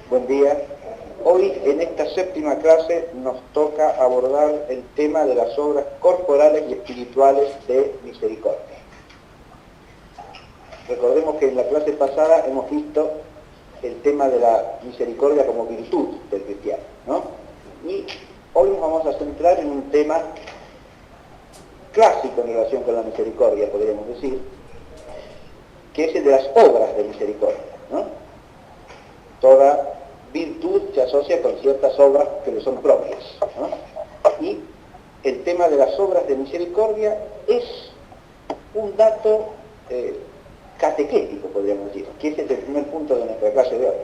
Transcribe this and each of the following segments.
Buen día. Hoy en esta séptima clase nos toca abordar el tema de las obras corporales y espirituales de misericordia. Recordemos que en la clase pasada hemos visto el tema de la misericordia como virtud del cristiano, ¿no? Y hoy nos vamos a centrar en un tema clásico en relación con la misericordia, podríamos decir, que es el de las obras de misericordia, ¿no? Toda virtud se asocia con ciertas obras que le son propias, ¿no? Y el tema de las obras de misericordia es un dato catequético, podríamos decir, que ese es el primer punto de nuestra clase de hoy.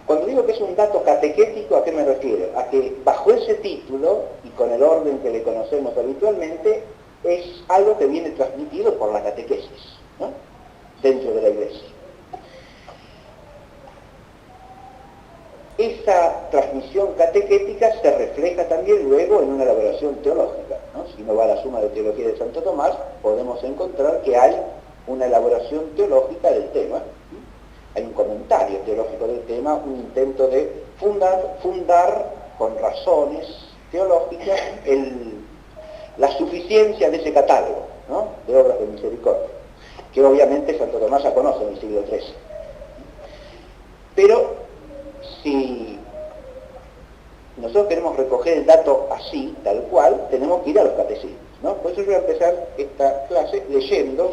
Cuando digo que es un dato catequético, ¿a qué me refiero? A que bajo ese título, y con el orden que le conocemos habitualmente, es algo que viene transmitido por la catequesis, ¿no? Dentro de la Iglesia. Esa transmisión catequética se refleja también luego en una elaboración teológica, ¿no? Si uno va a la Suma de Teología de Santo Tomás, podemos encontrar que hay una elaboración teológica del tema, hay un comentario teológico del tema, un intento de fundar con razones teológicas la suficiencia de ese catálogo, ¿no?, de obras de misericordia, que obviamente Santo Tomás ya conoce en el siglo XIII. Pero si nosotros queremos recoger el dato así, tal cual, tenemos que ir a los catecismos, ¿no? Por eso yo voy a empezar esta clase leyendo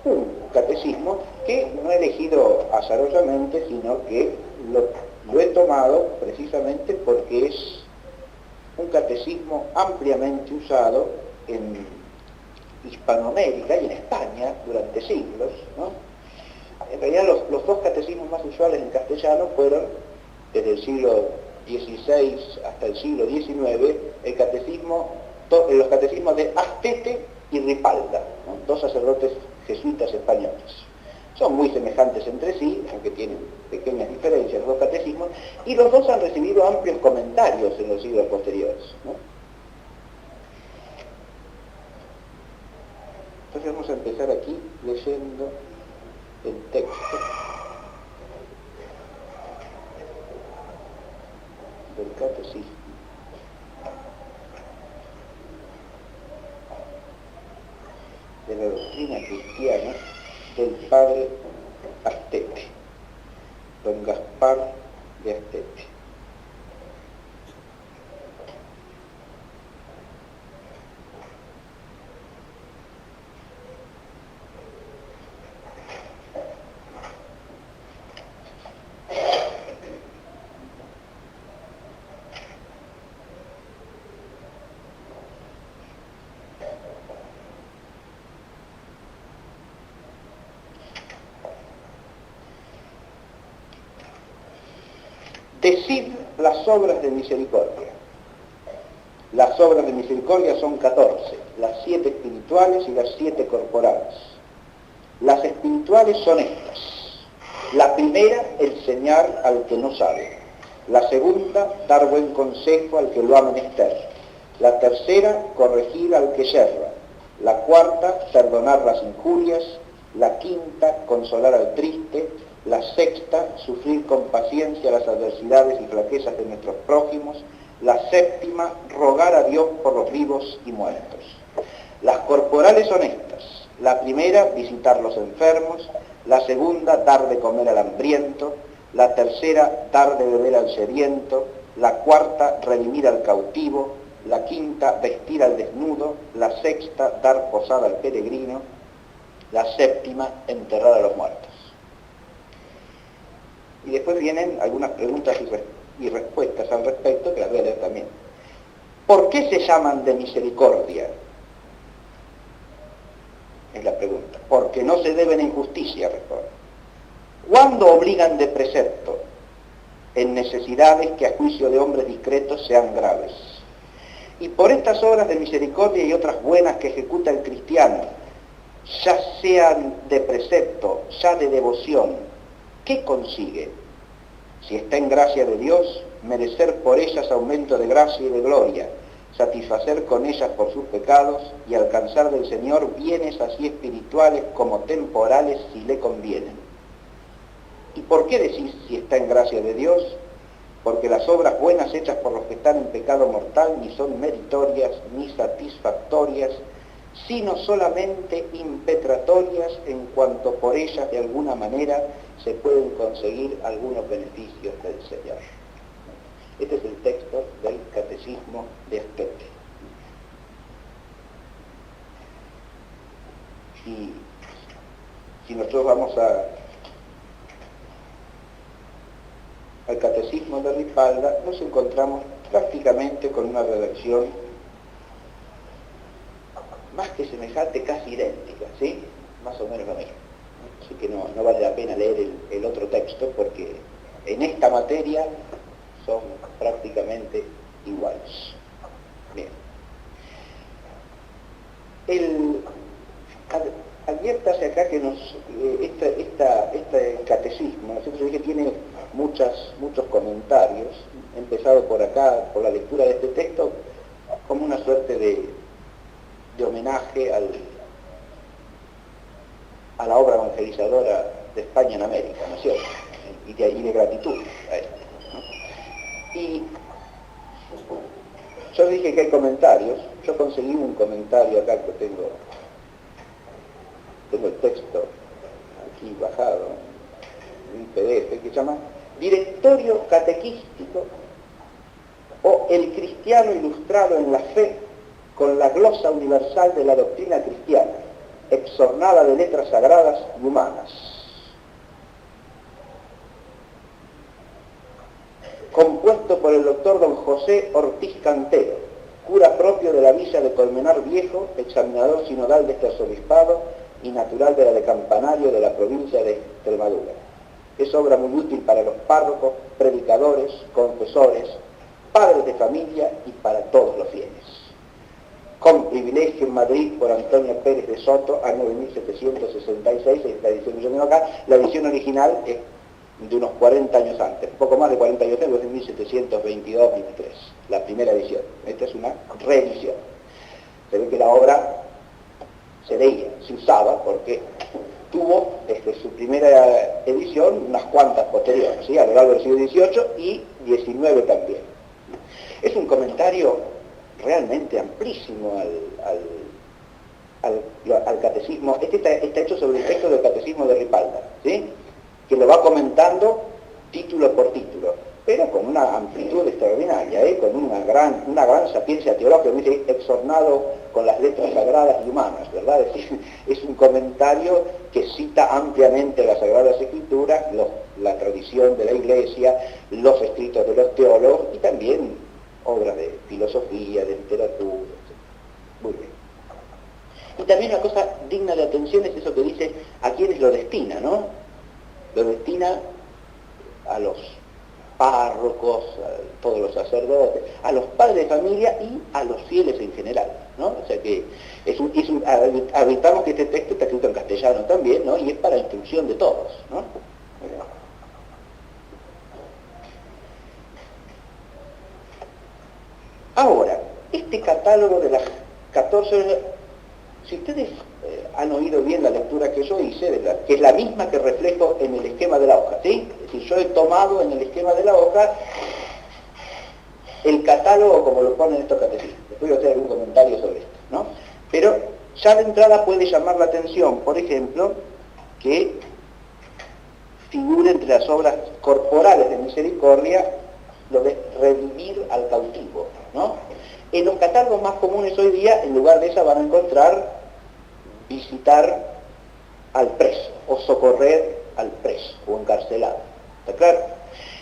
un catecismo que no he elegido azarosamente, sino que lo he tomado precisamente porque es un catecismo ampliamente usado en Hispanoamérica y en España durante siglos, ¿no? En realidad los dos catecismos más usuales en castellano fueron, desde el siglo XVI hasta el siglo XIX, los catecismos de Astete y Ripalda, ¿no?, dos sacerdotes jesuitas españoles. Son muy semejantes entre sí, aunque tienen pequeñas diferencias los dos catecismos, y los dos han recibido amplios comentarios en los siglos posteriores, ¿no? Entonces vamos a empezar aquí leyendo el texto del catecismo de la doctrina cristiana del padre Astete, don Gaspar de Astete. Decid las obras de misericordia. Las obras de misericordia son 14, las 7 espirituales y las 7 corporales. Las espirituales son estas. La primera, enseñar al que no sabe. La segunda, dar buen consejo al que lo ha menester. La tercera, corregir al que yerra. La cuarta, perdonar las injurias. La quinta, consolar al triste. La sexta, sufrir con paciencia las adversidades y flaquezas de nuestros prójimos. La séptima, rogar a Dios por los vivos y muertos. Las corporales son estas. La primera, visitar los enfermos. La segunda, dar de comer al hambriento. La tercera, dar de beber al sediento. La cuarta, redimir al cautivo. La quinta, vestir al desnudo. La sexta, dar posada al peregrino. La séptima, enterrar a los muertos. Y después vienen algunas preguntas y respuestas al respecto, que las voy a leer también. ¿Por qué se llaman de misericordia? Es la pregunta. Porque no se deben a injusticia, responde. ¿Cuándo obligan de precepto? En necesidades que a juicio de hombres discretos sean graves. Y por estas obras de misericordia y otras buenas que ejecuta el cristiano, ya sean de precepto, ya de devoción, ¿qué consigue? Si está en gracia de Dios, merecer por ellas aumento de gracia y de gloria, satisfacer con ellas por sus pecados y alcanzar del Señor bienes así espirituales como temporales si le convienen. ¿Y por qué decís si está en gracia de Dios? Porque las obras buenas hechas por los que están en pecado mortal ni son meritorias ni satisfactorias, sino solamente impetratorias en cuanto por ellas de alguna manera se pueden conseguir algunos beneficios del Señor. Este es el texto del Catecismo de Astete. Y si nosotros vamos al Catecismo de Ripalda, nos encontramos prácticamente con una redacción más que semejante, casi idéntica, ¿sí? Más o menos lo mismo. Así que no vale la pena leer el otro texto, porque en esta materia son prácticamente iguales. Bien. Adviértase acá que este catecismo, nosotros dije, tiene muchos comentarios, empezado por acá, por la lectura de este texto, como una suerte de homenaje a la obra evangelizadora de España en América, ¿no es cierto? Y de gratitud a esto, ¿no? Y yo dije que hay comentarios, yo conseguí un comentario acá que tengo el texto aquí bajado, en un PDF, que se llama Directorio Catequístico o El Cristiano Ilustrado en la Fe con la glosa universal de la doctrina cristiana, exornada de letras sagradas y humanas. Compuesto por el doctor don José Ortiz Cantero, cura propio de la villa de Colmenar Viejo, examinador sinodal de este arzobispado y natural de la de Campanario de la provincia de Extremadura. Es obra muy útil para los párrocos, predicadores, confesores, padres de familia y para todos los fieles. Con privilegio en Madrid por Antonio Pérez de Soto, año de 1766, esta edición que yo tengo acá. La edición original es de unos 40 años antes, un poco más de 40 años antes, es de 1722-23, la primera edición. Esta es una reedición. Se ve que la obra se leía, se usaba, porque tuvo desde su primera edición unas cuantas posteriores, ¿sí? A lo largo del siglo XVIII y XIX también. Es un comentario realmente amplísimo al catecismo. Este está hecho sobre el texto del Catecismo de Ripalda, ¿sí? Que lo va comentando título por título, pero con una amplitud extraordinaria, con una gran sapiencia teológica, dice, exornado con las letras sagradas y humanas, ¿verdad? Es decir, es un comentario que cita ampliamente las Sagradas Escrituras, la tradición de la Iglesia, los escritos de los teólogos y también obras de filosofía, de literatura, etc. Muy bien. Y también una cosa digna de atención es eso que dice a quienes lo destina, ¿no? Lo destina a los párrocos, a todos los sacerdotes, a los padres de familia y a los fieles en general, ¿no? O sea que advirtamos que este texto está escrito en castellano también, ¿no? Y es para instrucción de todos, ¿no? Ahora, este catálogo de las 14, si ustedes han oído bien la lectura que yo hice, que es la misma que reflejo en el esquema de la hoja, ¿sí? Es decir, yo he tomado en el esquema de la hoja el catálogo como lo ponen estos catecismos. Después voy a hacer algún comentario sobre esto, ¿no? Pero ya de entrada puede llamar la atención, por ejemplo, que figura entre las obras corporales de misericordia lo de redimir al cautivo, ¿no? En los catálogos más comunes hoy día, en lugar de esa van a encontrar visitar al preso o socorrer al preso o encarcelado. ¿Está claro?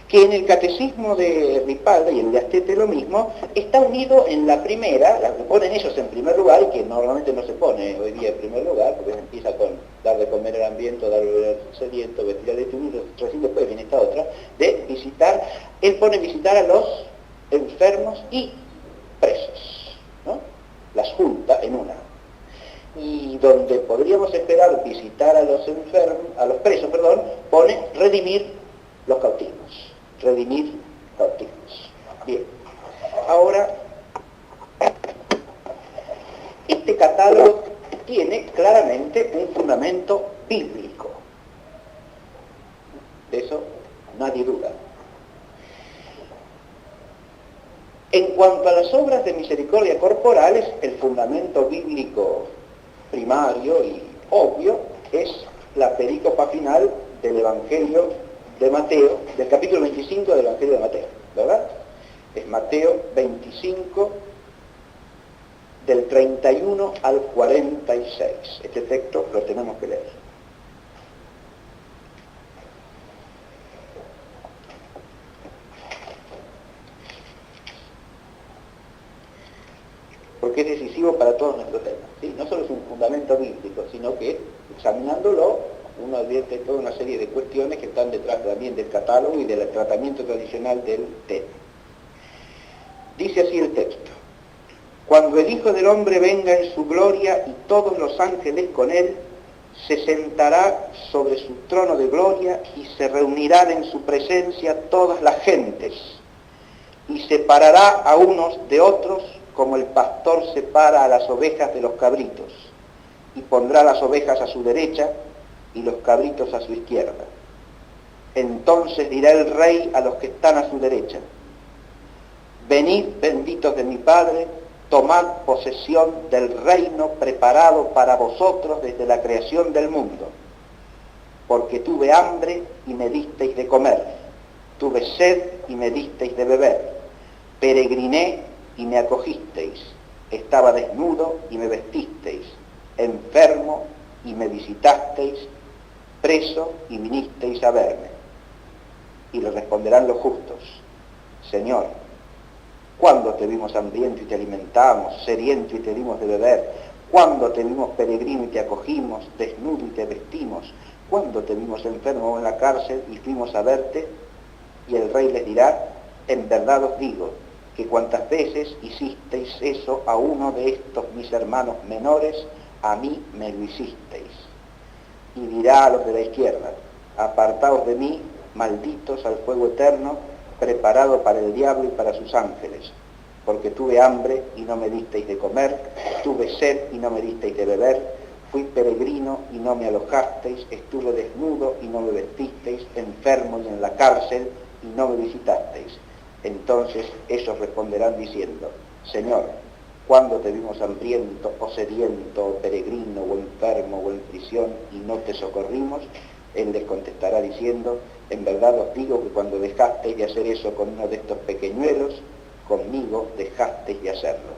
Que en el catecismo de Ripalda y el de Astete lo mismo, está unido en la primera, la que ponen ellos en primer lugar, y que normalmente no se pone hoy día en primer lugar, porque empieza con dar de comer al hambriento, dar de beber al sediento, vestir al desnudo, recién después viene esta otra, de visitar. Él pone visitar a los enfermos y presos, ¿no? Las junta en una. Y donde podríamos esperar visitar a los presos, pone redimir los cautivos. Redimir cautivos. Bien. Ahora, este catálogo tiene claramente un fundamento bíblico. De eso nadie duda. En cuanto a las obras de misericordia corporales, el fundamento bíblico primario y obvio es la perícopa final del Evangelio de Mateo, del capítulo 25 del Evangelio de Mateo, ¿verdad? Es Mateo 25, del 31 al 46. Este texto lo tenemos que leer. Porque es decisivo para todo nuestro tema, ¿sí? No solo es un fundamento bíblico, sino que, examinándolo, uno advierte toda una serie de cuestiones que están detrás también del catálogo y del tratamiento tradicional del tema. Dice así el texto: cuando el Hijo del Hombre venga en su gloria y todos los ángeles con él, se sentará sobre su trono de gloria y se reunirán en su presencia todas las gentes, y separará a unos de otros como el pastor separa a las ovejas de los cabritos, y pondrá las ovejas a su derecha y los cabritos a su izquierda. Entonces dirá el Rey a los que están a su derecha: venid, benditos de mi Padre, tomad posesión del reino preparado para vosotros desde la creación del mundo. Porque tuve hambre y me disteis de comer, tuve sed y me disteis de beber, peregriné y me acogisteis, estaba desnudo y me vestisteis, enfermo y me visitasteis, preso y vinisteis a verme. Y le responderán los justos: Señor, ¿cuándo te vimos hambriento y te alimentamos, sediento y te dimos de beber? ¿Cuándo te vimos peregrino y te acogimos, desnudo y te vestimos? ¿Cuándo te vimos enfermo o en la cárcel y fuimos a verte? Y el Rey les dirá: en verdad os digo, que cuantas veces hicisteis eso a uno de estos mis hermanos menores, a mí me lo hicisteis. Y dirá a los de la izquierda: apartaos de mí, malditos, al fuego eterno, preparado para el diablo y para sus ángeles, porque tuve hambre y no me disteis de comer, tuve sed y no me disteis de beber, fui peregrino y no me alojasteis, estuve desnudo y no me vestisteis, enfermo y en la cárcel y no me visitasteis. Entonces ellos responderán diciendo: Señor, ¿cuándo te vimos hambriento o sediento o peregrino o enfermo o en prisión y no te socorrimos? Él les contestará diciendo: en verdad os digo que cuando dejasteis de hacer eso con uno de estos pequeñuelos, conmigo dejasteis de hacerlo.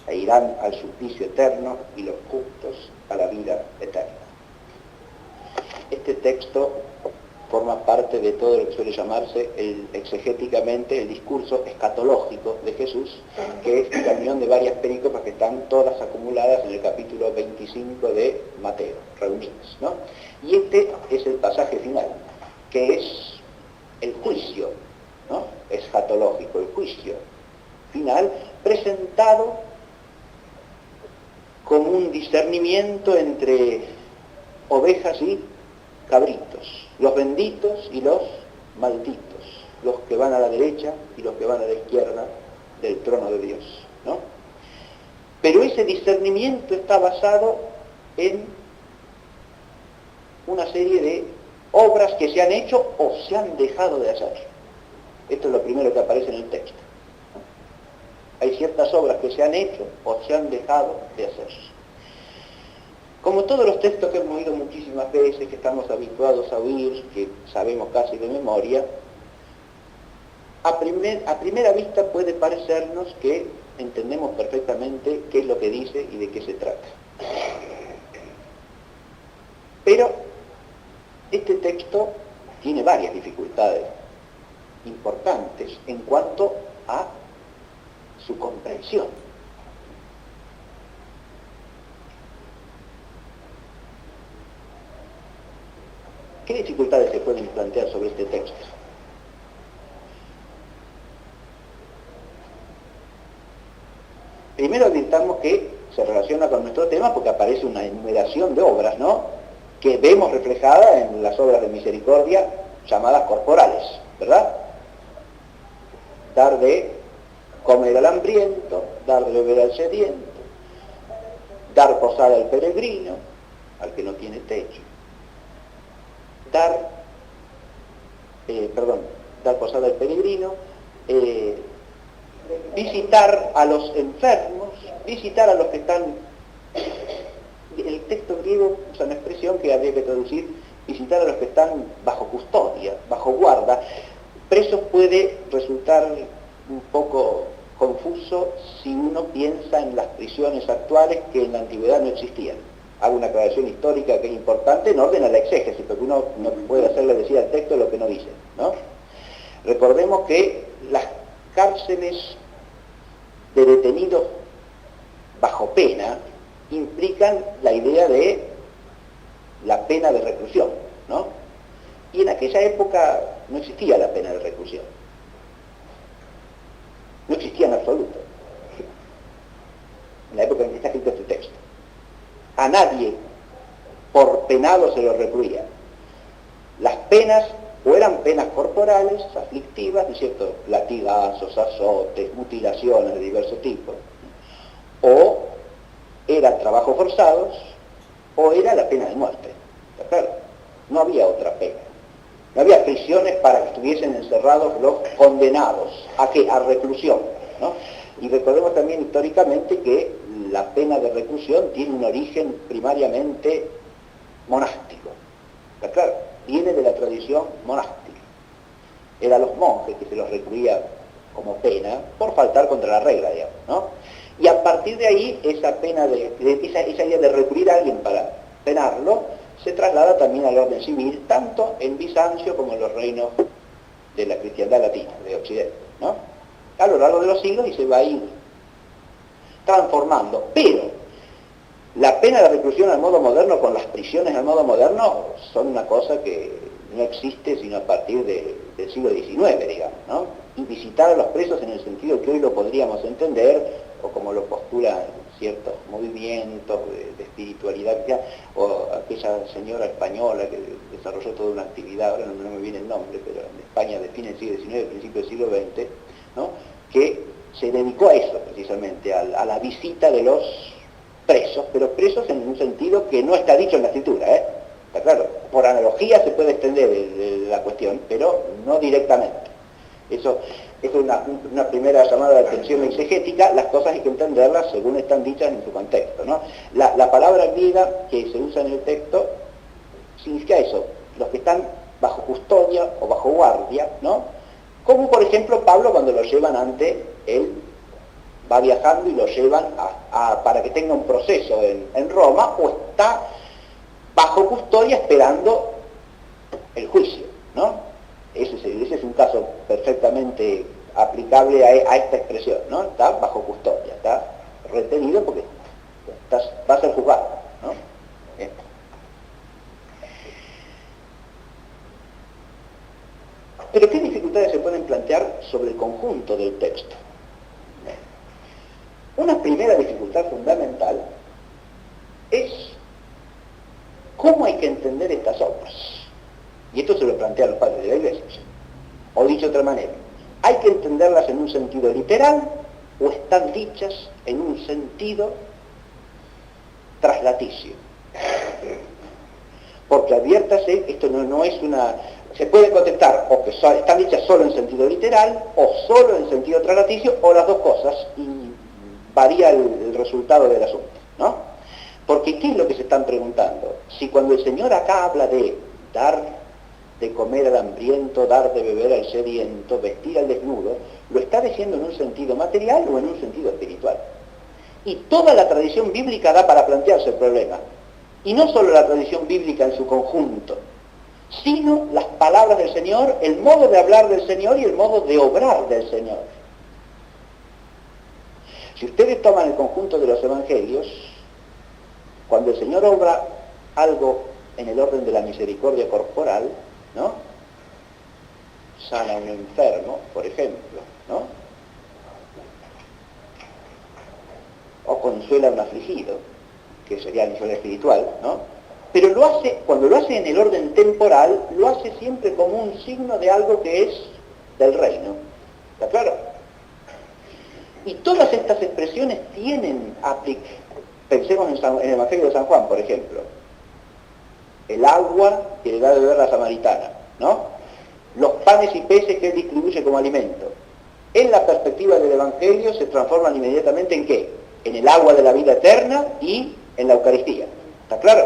E irán al suplicio eterno y los justos a la vida eterna. Este texto forma parte de todo lo que suele llamarse exegéticamente el discurso escatológico de Jesús, que es la unión de varias perícopas que están todas acumuladas en el capítulo 25 de Mateo, reunidas, ¿no? Y este es el pasaje final, que es el juicio, ¿no? Escatológico, el juicio final, presentado como un discernimiento entre ovejas y cabritos, los benditos y los malditos, los que van a la derecha y los que van a la izquierda del trono de Dios, ¿no? Pero ese discernimiento está basado en una serie de obras que se han hecho o se han dejado de hacer. Esto es lo primero que aparece en el texto. Hay ciertas obras que se han hecho o se han dejado de hacer. Como todos los textos que hemos oído muchísimas veces, que estamos habituados a oír, que sabemos casi de memoria, a primera vista puede parecernos que entendemos perfectamente qué es lo que dice y de qué se trata. Pero este texto tiene varias dificultades importantes en cuanto a su comprensión. ¿Qué dificultades se pueden plantear sobre este texto? Primero advirtamos que se relaciona con nuestro tema porque aparece una enumeración de obras, ¿no?, que vemos reflejada en las obras de misericordia llamadas corporales, ¿verdad? Dar de comer al hambriento, dar de beber al sediento, dar posada al peregrino, al que no tiene techo, dar dar posada al peregrino, visitar a los enfermos, visitar a los que están... El texto griego usa una expresión que habría que traducir: visitar a los que están bajo custodia, bajo guarda. Presos puede resultar un poco confuso si uno piensa en las prisiones actuales que en la antigüedad no existían. Hago una aclaración histórica que es importante en orden a la exégesis, porque uno no puede hacerle decir al texto lo que no dice, ¿no? Recordemos que las cárceles de detenidos bajo pena implican la idea de la pena de reclusión, ¿no? Y en aquella época no existía la pena de reclusión. No existía en absoluto. En la época en que está escrito este texto. A nadie por penado se lo recluía. Las penas o eran penas corporales, aflictivas, ¿no es cierto? Latigazos, azotes, mutilaciones de diversos tipos. O eran trabajos forzados, o era la pena de muerte. ¿Está claro? No había otra pena. No había prisiones para que estuviesen encerrados los condenados. ¿A qué? A reclusión, ¿no? Y recordemos también históricamente que la pena de reclusión tiene un origen primariamente monástico. ¿Está claro? Viene de la tradición monástica. Eran los monjes que se los recluía como pena por faltar contra la regla, digamos, ¿no? Y a partir de ahí, esa pena esa idea de recluir a alguien para penarlo, se traslada también al orden civil, tanto en Bizancio como en los reinos de la cristiandad latina, de Occidente, ¿no? A lo largo de los siglos, y se va a ir transformando. Pero la pena de reclusión al modo moderno, con las prisiones al modo moderno, son una cosa que no existe sino a partir del siglo XIX, digamos, ¿no? Y visitar a los presos en el sentido que hoy lo podríamos entender, o como lo postulan ciertos movimientos de espiritualidad, o aquella señora española que desarrolló toda una actividad, ahora no me viene el nombre, pero en España de fines del siglo XIX, principios del siglo XX, ¿no? Que se dedicó a eso precisamente, a la visita de los presos, pero presos en un sentido que no está dicho en la escritura, ¿eh? Está claro, por analogía se puede extender la cuestión, pero no directamente. Eso es una primera llamada de atención exegética. Las cosas hay que entenderlas según están dichas en su contexto, ¿no? La palabra griega que se usa en el texto significa eso, los que están bajo custodia o bajo guardia, ¿no? Como por ejemplo Pablo cuando lo llevan ante él, va viajando y lo llevan para que tenga un proceso en Roma, o está bajo custodia esperando el juicio, ¿no? Ese es un caso perfectamente aplicable a esta expresión, ¿no? Está bajo custodia, está retenido porque va a ser juzgado, ¿no? Pero ¿qué dificultades se pueden plantear sobre el conjunto del texto? Una primera dificultad fundamental es cómo hay que entender estas obras. Y esto se lo plantean los padres de la Iglesia. O dicho de otra manera, ¿hay que entenderlas en un sentido literal o están dichas en un sentido traslaticio? Porque adviértase, esto no es una... Se puede contestar o que están dichas solo en sentido literal o solo en sentido traslaticio, o las dos cosas, y varía el resultado del asunto, ¿no? Porque ¿qué es lo que se están preguntando? Si cuando el Señor acá habla de dar de comer al hambriento, dar de beber al sediento, vestir al desnudo, ¿lo está diciendo en un sentido material o en un sentido espiritual? Y toda la tradición bíblica da para plantearse el problema. Y no solo la tradición bíblica en su conjunto, sino las palabras del Señor, el modo de hablar del Señor y el modo de obrar del Señor. Si ustedes toman el conjunto de los evangelios, cuando el Señor obra algo en el orden de la misericordia corporal, ¿no? Sana a un enfermo, por ejemplo, ¿no? O consuela a un afligido, que sería el nivel espiritual, ¿no? Pero cuando lo hace en el orden temporal, lo hace siempre como un signo de algo que es del reino. ¿Está claro? Y todas estas expresiones tienen pensemos en el Evangelio de San Juan, por ejemplo. El agua que le da de beber la samaritana, ¿no? los panes y peces que Él distribuye como alimento, en la perspectiva del Evangelio se transforman inmediatamente ¿en qué? En el agua de la vida eterna y en la Eucaristía. ¿Está claro?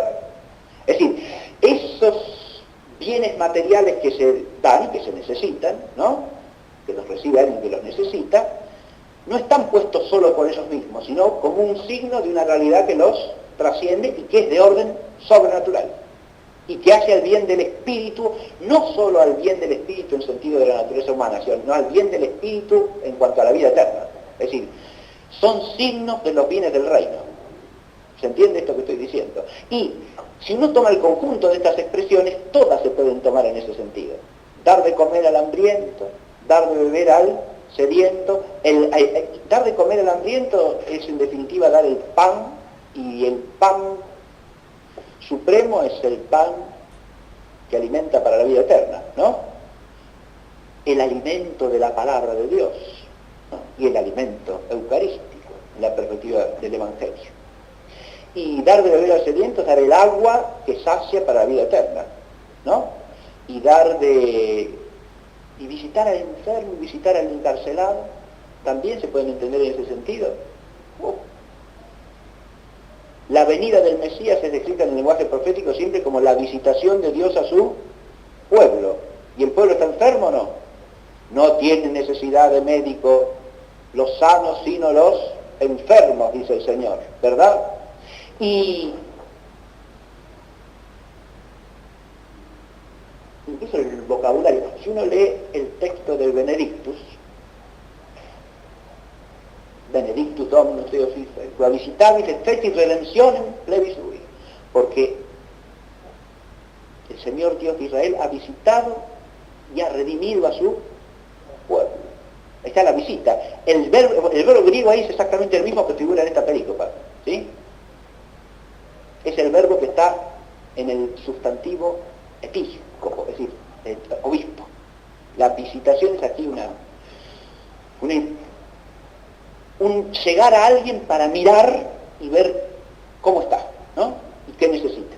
Es decir, esos bienes materiales que se dan, que se necesitan, ¿no? Que los recibe alguien que los necesita, no están puestos solo por ellos mismos, sino como un signo de una realidad que los trasciende y que es de orden sobrenatural. Y que hace al bien del espíritu, no solo al bien del espíritu en sentido de la naturaleza humana, sino al bien del espíritu en cuanto a la vida eterna. Es decir, son signos de los bienes del reino. ¿Se entiende esto que estoy diciendo? Y si uno toma el conjunto de estas expresiones, todas se pueden tomar en ese sentido. Dar de comer al hambriento, dar de beber al sediento. Dar de comer al hambriento es en definitiva dar el pan, y el pan supremo es el pan que alimenta para la vida eterna, ¿no? El alimento de la palabra de Dios, ¿no? Y el alimento eucarístico, en la perspectiva del Evangelio. Y dar de beber al sediento es dar el agua que sacia para la vida eterna, ¿no? Y y visitar al enfermo, y visitar al encarcelado, también se pueden entender en ese sentido. La venida del Mesías es descrita en el lenguaje profético siempre como la visitación de Dios a su pueblo. ¿Y el pueblo está enfermo o no? No tiene necesidad de médico los sanos, sino los enfermos, dice el Señor, ¿verdad? Y incluso el vocabulario, si uno lee el texto del Benedictus Dominus Deus Israel, qua visitavis et festis redemptionem plebis sui, porque el Señor Dios de Israel ha visitado y ha redimido a su pueblo. Ahí está la visita. El verbo griego ahí es exactamente el mismo que figura en esta perícopa, ¿sí? Es el verbo que está en el sustantivo episcopo, es decir, el obispo. La visitación es aquí un llegar a alguien para mirar y ver cómo está, ¿no? Y qué necesita,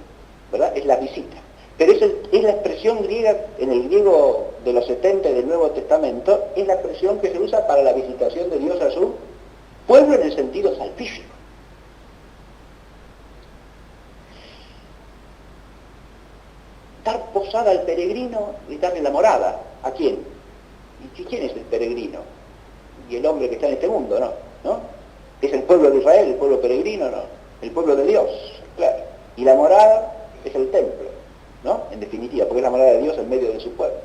¿verdad? Es la visita. Pero es la expresión griega, en el griego de los 70 del Nuevo Testamento, es la expresión que se usa para la visitación de Dios a su pueblo en el sentido salvífico. Dar posada al peregrino y darle la morada. ¿A quién? ¿Y quién es el peregrino? Y el hombre que está en este mundo, ¿no? ¿Es el pueblo de Israel, el pueblo peregrino? No. El pueblo de Dios, claro. Y la morada es el templo, ¿no? En definitiva, porque es la morada de Dios en medio de su pueblo.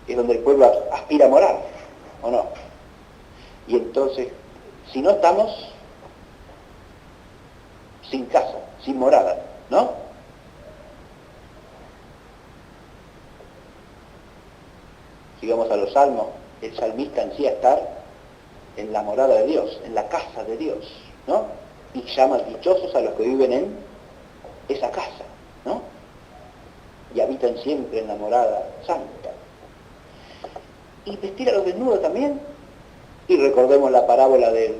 Es donde el pueblo aspira a morar, ¿o no? Y entonces, si no estamos sin casa, sin morada, ¿no? Sigamos a los salmos, el salmista ansía estar en la morada de Dios, en la casa de Dios, ¿no? Y llama dichosos a los que viven en esa casa, ¿no? Y habitan siempre en la morada santa. Y vestir a los desnudos también. Y recordemos la parábola de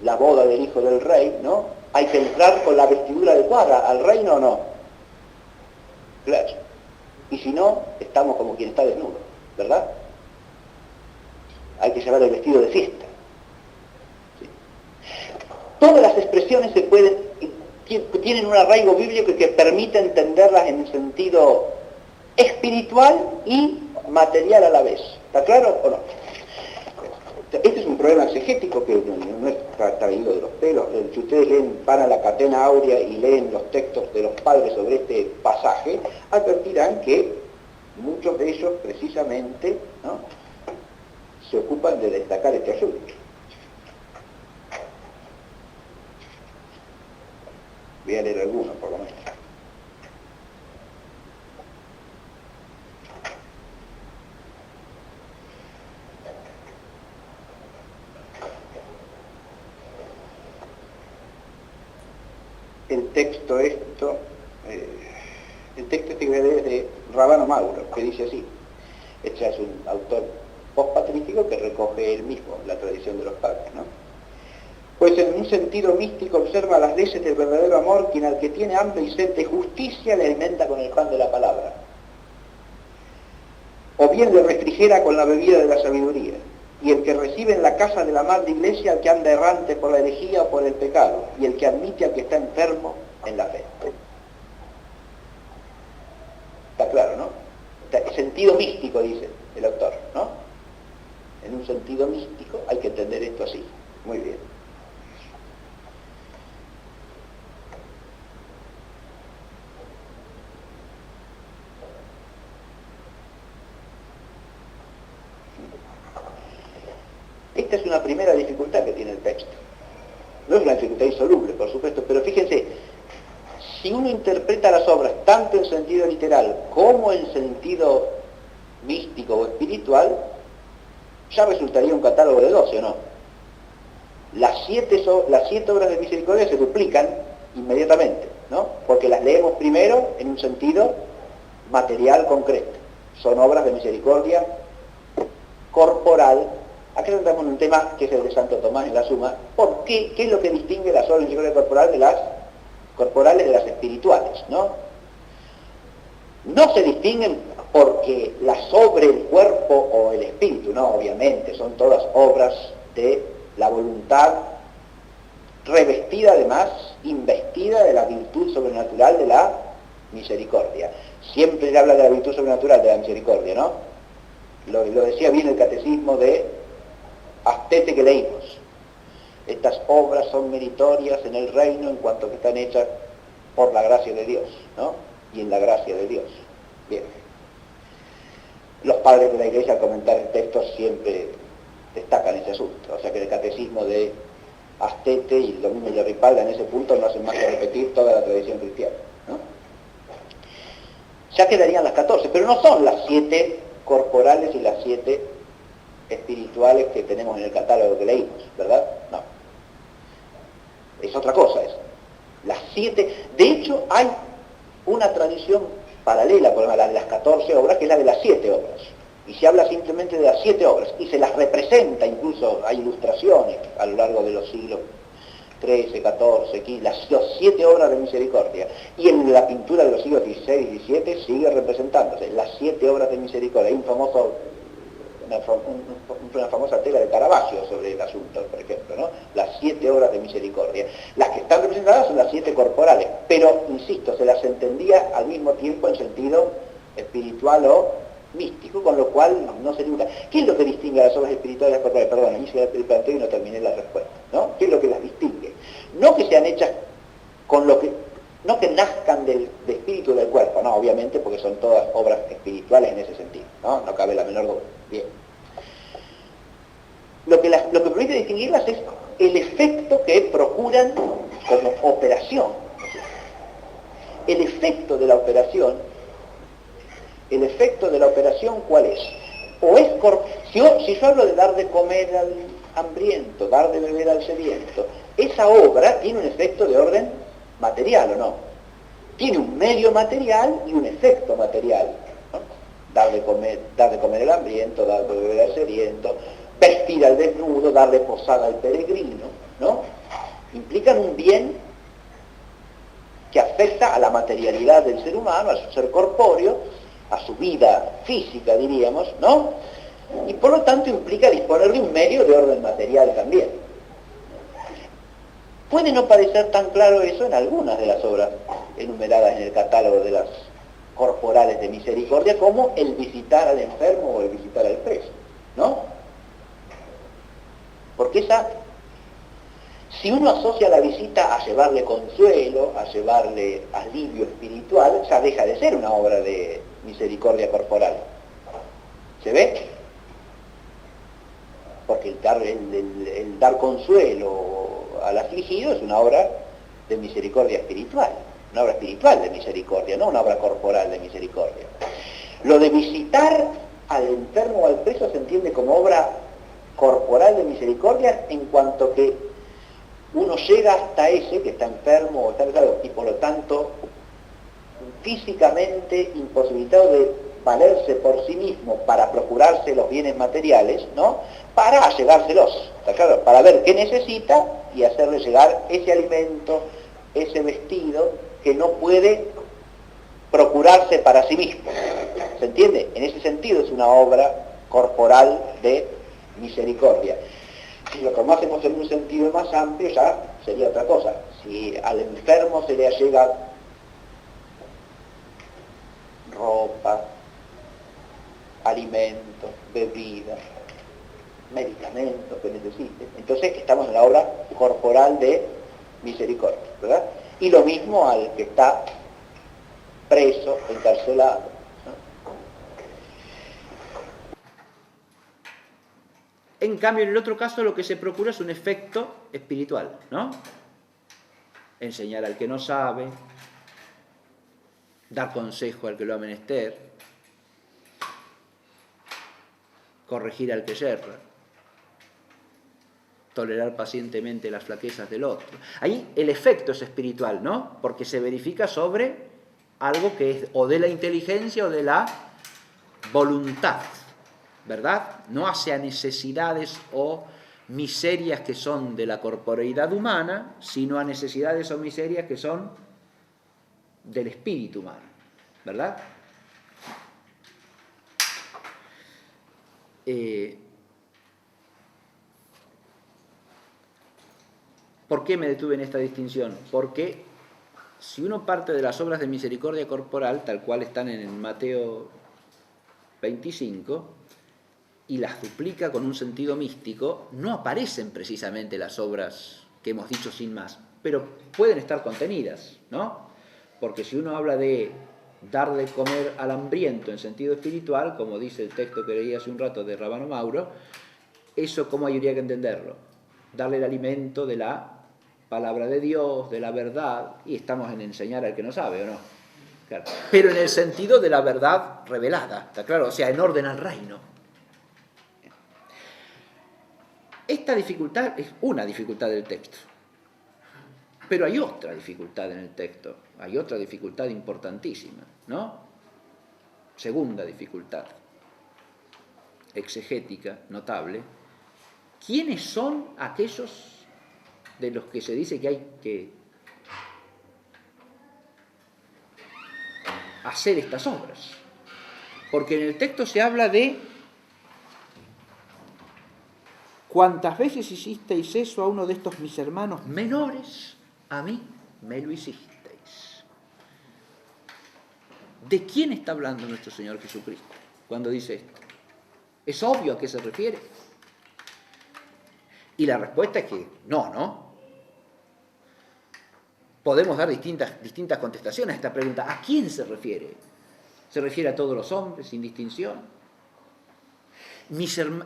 la boda del hijo del rey, ¿no? Hay que entrar con la vestidura adecuada al reino o no. Claro. Y si no, estamos como quien está desnudo, ¿verdad? Hay que llevar el vestido de fiesta. ¿Sí? Todas las expresiones tienen un arraigo bíblico que permite entenderlas en un sentido espiritual y material a la vez. ¿Está claro o no? Este es un problema exegético que no está traído de los pelos. Si ustedes van a la Catena Áurea y leen los textos de los padres sobre este pasaje, advertirán que muchos de ellos precisamente, ¿no?, se ocupan de destacar este asunto. Voy a leer algunos por lo menos. El texto este que voy a leer es de Rabano Mauro, que dice así. Este es un autor post-patrístico que recoge él mismo la tradición de los padres, ¿no? Pues en un sentido místico observa las leyes del verdadero amor, quien al que tiene hambre y sed de justicia le alimenta con el pan de la palabra. o bien le refrigera con la bebida de la sabiduría, y el que recibe en la casa de la madre iglesia al que anda errante por la herejía o por el pecado, y el que admite al que está enfermo en la fe. Está claro, ¿no? Sentido místico, dice el autor, ¿no? En un sentido místico hay que entender esto así. Muy bien. Esta es una primera dificultad que tiene el texto. No es una dificultad insoluble, por supuesto, pero fíjense, si uno interpreta las obras tanto en sentido literal como en sentido místico o espiritual, ya resultaría un catálogo de 12, ¿o no? Las siete obras de misericordia se duplican inmediatamente, ¿no? Porque las leemos primero en un sentido material concreto. Son obras de misericordia corporal. Aquí entramos en un tema que es el de Santo Tomás en la Suma. ¿Por qué? ¿Qué es lo que distingue las obras de misericordia corporal de las corporales de las espirituales, ¿no? No se distinguen porque las sobre el cuerpo o el espíritu, no, obviamente, son todas obras de la voluntad revestida además, investida de la virtud sobrenatural de la misericordia. Siempre se habla de la virtud sobrenatural de la misericordia, ¿no? Lo decía bien el catecismo de Astete que leímos. Estas obras son meritorias en el reino en cuanto que están hechas por la gracia de Dios, ¿no? Y en la gracia de Dios. Bien. Los padres de la Iglesia al comentar el texto siempre destacan ese asunto. O sea que el catecismo de Astete y lo mismo de Ripalda en ese punto no hacen más que repetir toda la tradición cristiana, ¿no? Ya quedarían las 14, pero no son las 7 corporales y las 7 espirituales que tenemos en el catálogo que leímos, ¿verdad? No. Es otra cosa eso. Las 7, de hecho hay una tradición paralela, por ejemplo, la de las 14 obras, que es la de las 7 obras. Y se habla simplemente de las 7 obras, y se las representa, incluso hay ilustraciones a lo largo de los siglos 13, 14, 15, las 7 obras de misericordia. Y en la pintura de los siglos 16 y 17 sigue representándose las 7 obras de misericordia. Hay una famosa tela de Caravaggio sobre el asunto, por ejemplo, ¿no? Las 7 obras de misericordia. Las que están representadas son las 7 corporales, pero, insisto, se las entendía al mismo tiempo en sentido espiritual o místico, con lo cual no se nunca. ¿Qué es lo que distingue a las obras espirituales y las corporales? Perdón, hice el planteo y no terminé la respuesta, ¿no? ¿Qué es lo que las distingue? No que sean hechas con lo que... No que nazcan del espíritu del cuerpo, no, obviamente, porque son todas obras espirituales en ese sentido, ¿no? No cabe la menor duda. Bien. Lo que permite distinguirlas es el efecto que procuran como operación. El efecto de la operación, ¿cuál es? O es si yo hablo de dar de comer al hambriento, dar de beber al sediento, esa obra tiene un efecto de orden material, ¿o no? Tiene un medio material y un efecto material, ¿no? Dar de comer al hambriento, dar de beber al sediento, vestir al desnudo, darle posada al peregrino, ¿no? Implican un bien que afecta a la materialidad del ser humano, a su ser corpóreo, a su vida física, diríamos, ¿no? Y por lo tanto implica disponer de un medio de orden material también. Puede no parecer tan claro eso en algunas de las obras enumeradas en el catálogo de las corporales de misericordia, como el visitar al enfermo o el visitar al preso, ¿no? Porque si uno asocia la visita a llevarle consuelo, a llevarle alivio espiritual, ya deja de ser una obra de misericordia corporal. ¿Se ve? Porque el dar consuelo al afligido es una obra de misericordia espiritual, una obra espiritual de misericordia, no una obra corporal de misericordia. Lo de visitar al enfermo o al preso se entiende como obra corporal de misericordia en cuanto que uno llega hasta ese que está enfermo o está enfermo y por lo tanto físicamente imposibilitado de valerse por sí mismo para procurarse los bienes materiales, ¿no? Para llegárselos, ¿está claro? Para ver qué necesita y hacerle llegar ese alimento, ese vestido que no puede procurarse para sí mismo. ¿Se entiende? En ese sentido es una obra corporal de misericordia. Si lo tomásemos en un sentido más amplio, ya sería otra cosa. Si al enfermo se le allega ropa, alimentos, bebidas, medicamentos que necesite, entonces estamos en la obra corporal de misericordia, ¿verdad? Y lo mismo al que está preso, encarcelado, ¿no? En cambio, en el otro caso lo que se procura es un efecto espiritual, ¿no? Enseñar al que no sabe, dar consejo al que lo ha menester, corregir al que yerra, tolerar pacientemente las flaquezas del otro. Ahí el efecto es espiritual, ¿no? Porque se verifica sobre algo que es o de la inteligencia o de la voluntad, ¿verdad? No hacia necesidades o miserias que son de la corporeidad humana, sino a necesidades o miserias que son del espíritu humano, ¿verdad? ¿Por qué me detuve en esta distinción? Porque si uno parte de las obras de misericordia corporal, tal cual están en Mateo 25, y las duplica con un sentido místico, no aparecen precisamente las obras que hemos dicho sin más, pero pueden estar contenidas, ¿no? Porque si uno habla de dar de comer al hambriento en sentido espiritual, como dice el texto que leí hace un rato de Rábano Mauro, eso ¿cómo habría que entenderlo? Darle el alimento de la palabra de Dios, de la verdad, y estamos en enseñar al que no sabe, ¿o no? Claro. Pero en el sentido de la verdad revelada, ¿está claro? O sea, en orden al reino. Esta dificultad es una dificultad del texto, pero hay otra dificultad en el texto, hay otra dificultad importantísima, ¿no? Segunda dificultad, exegética, notable. ¿Quiénes son aquellos de los que se dice que hay que hacer estas obras? Porque en el texto se habla de cuantas veces hicisteis eso a uno de estos mis hermanos menores, a mí me lo hicisteis. ¿De quién está hablando nuestro Señor Jesucristo cuando dice esto? ¿Es obvio a qué se refiere? Y la respuesta es que no. Podemos dar distintas contestaciones a esta pregunta. ¿A quién se refiere? ¿Se refiere a todos los hombres, sin distinción?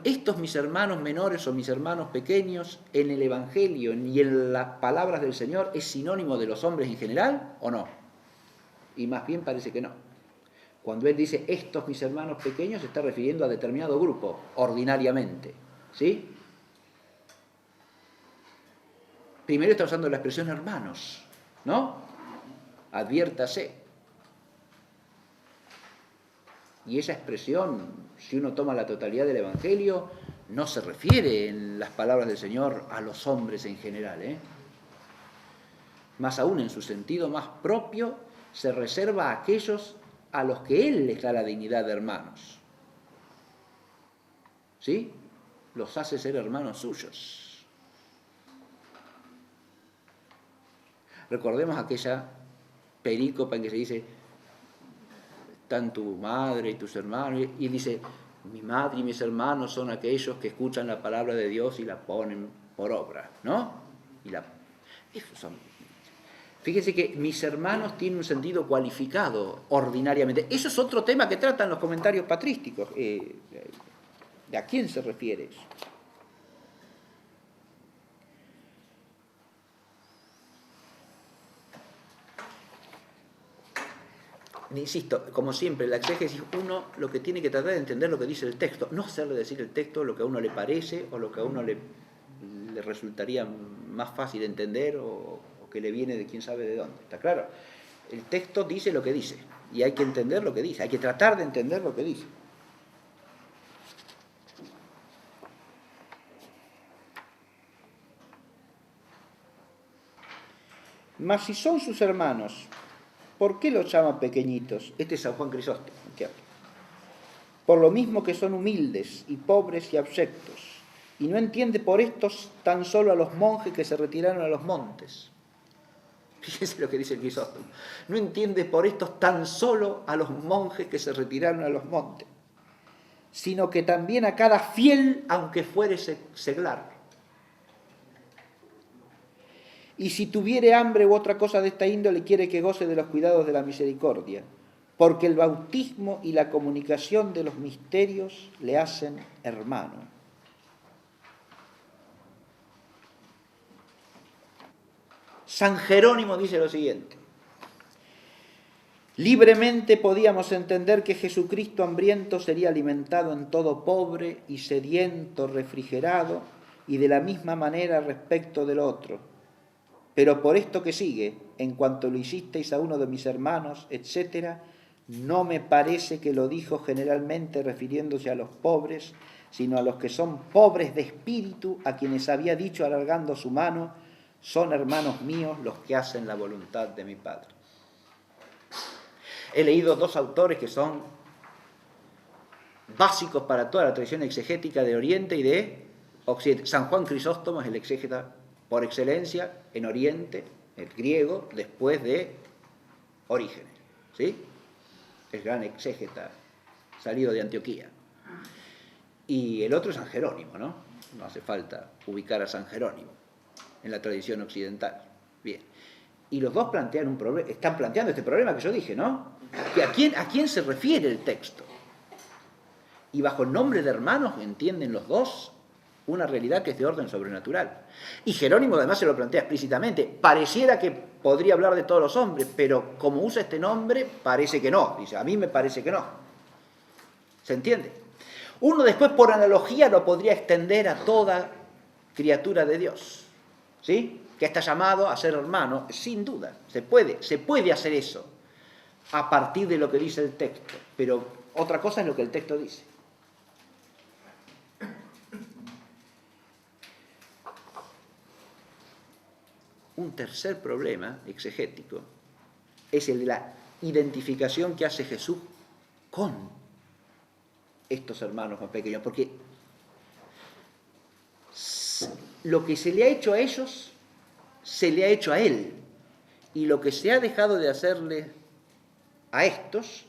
Estos mis hermanos menores o mis hermanos pequeños en el Evangelio y en las palabras del Señor es sinónimo de los hombres en general o no? Y más bien parece que no. Cuando Él dice estos mis hermanos pequeños se está refiriendo a determinado grupo, ordinariamente, ¿sí? Primero está usando la expresión hermanos, ¿no? Adviértase. Y esa expresión, si uno toma la totalidad del Evangelio, no se refiere en las palabras del Señor a los hombres en general, ¿eh? Más aún, en su sentido más propio, se reserva a aquellos a los que Él les da la dignidad de hermanos. ¿Sí? Los hace ser hermanos suyos. Recordemos aquella perícopa en que se dice, están tu madre y tus hermanos, y dice, mi madre y mis hermanos son aquellos que escuchan la palabra de Dios y la ponen por obra, ¿no? Fíjense que mis hermanos tienen un sentido cualificado ordinariamente. Eso es otro tema que tratan los comentarios patrísticos. ¿De a quién se refiere eso? Insisto, como siempre, la exégesis, uno lo que tiene que tratar de entender lo que dice el texto, no hacerle decir el texto lo que a uno le parece o lo que a uno le resultaría más fácil de entender o que le viene de quién sabe de dónde. ¿Está claro? El texto dice lo que dice y hay que entender lo que dice, hay que tratar de entender lo que dice. Mas si son sus hermanos, ¿por qué los llaman pequeñitos? Este es San Juan Crisóstomo que habla. por lo mismo que son humildes y pobres y abyectos, y no entiende por estos tan solo a los monjes que se retiraron a los montes. Fíjense lo que dice el Crisóstomo. No entiende por estos tan solo a los monjes que se retiraron a los montes, sino que también a cada fiel, aunque fuere seglar. Y si tuviere hambre u otra cosa de esta índole, quiere que goce de los cuidados de la misericordia, porque el bautismo y la comunicación de los misterios le hacen hermano. San Jerónimo dice lo siguiente: libremente podíamos entender que Jesucristo hambriento sería alimentado en todo pobre y sediento refrigerado, y de la misma manera respecto del otro. Pero por esto que sigue, en cuanto lo hicisteis a uno de mis hermanos, etc., no me parece que lo dijo generalmente refiriéndose a los pobres, sino a los que son pobres de espíritu, a quienes había dicho alargando su mano: son hermanos míos los que hacen la voluntad de mi Padre. He leído dos autores que son básicos para toda la tradición exegética de Oriente y de Occidente. San Juan Crisóstomo es el exégeta por excelencia en Oriente, el griego, después de Orígenes, ¿sí? El gran exégeta salido de Antioquía. Y el otro es San Jerónimo, ¿no? No hace falta ubicar a San Jerónimo en la tradición occidental. Bien. Y los dos plantean un problema, están planteando este problema que yo dije, ¿no? Que ¿a quién se refiere el texto? Y bajo el nombre de hermanos entienden los dos una realidad que es de orden sobrenatural. Y Jerónimo además se lo plantea explícitamente. Pareciera que podría hablar de todos los hombres, pero como usa este nombre, parece que no. Dice, a mí me parece que no. ¿Se entiende? Uno después, por analogía, lo podría extender a toda criatura de Dios, ¿sí? Que está llamado a ser hermano, sin duda. Se puede hacer eso a partir de lo que dice el texto, pero otra cosa es lo que el texto dice. Un tercer problema exegético es el de la identificación que hace Jesús con estos hermanos más pequeños, porque lo que se le ha hecho a ellos, se le ha hecho a él, y lo que se ha dejado de hacerle a estos,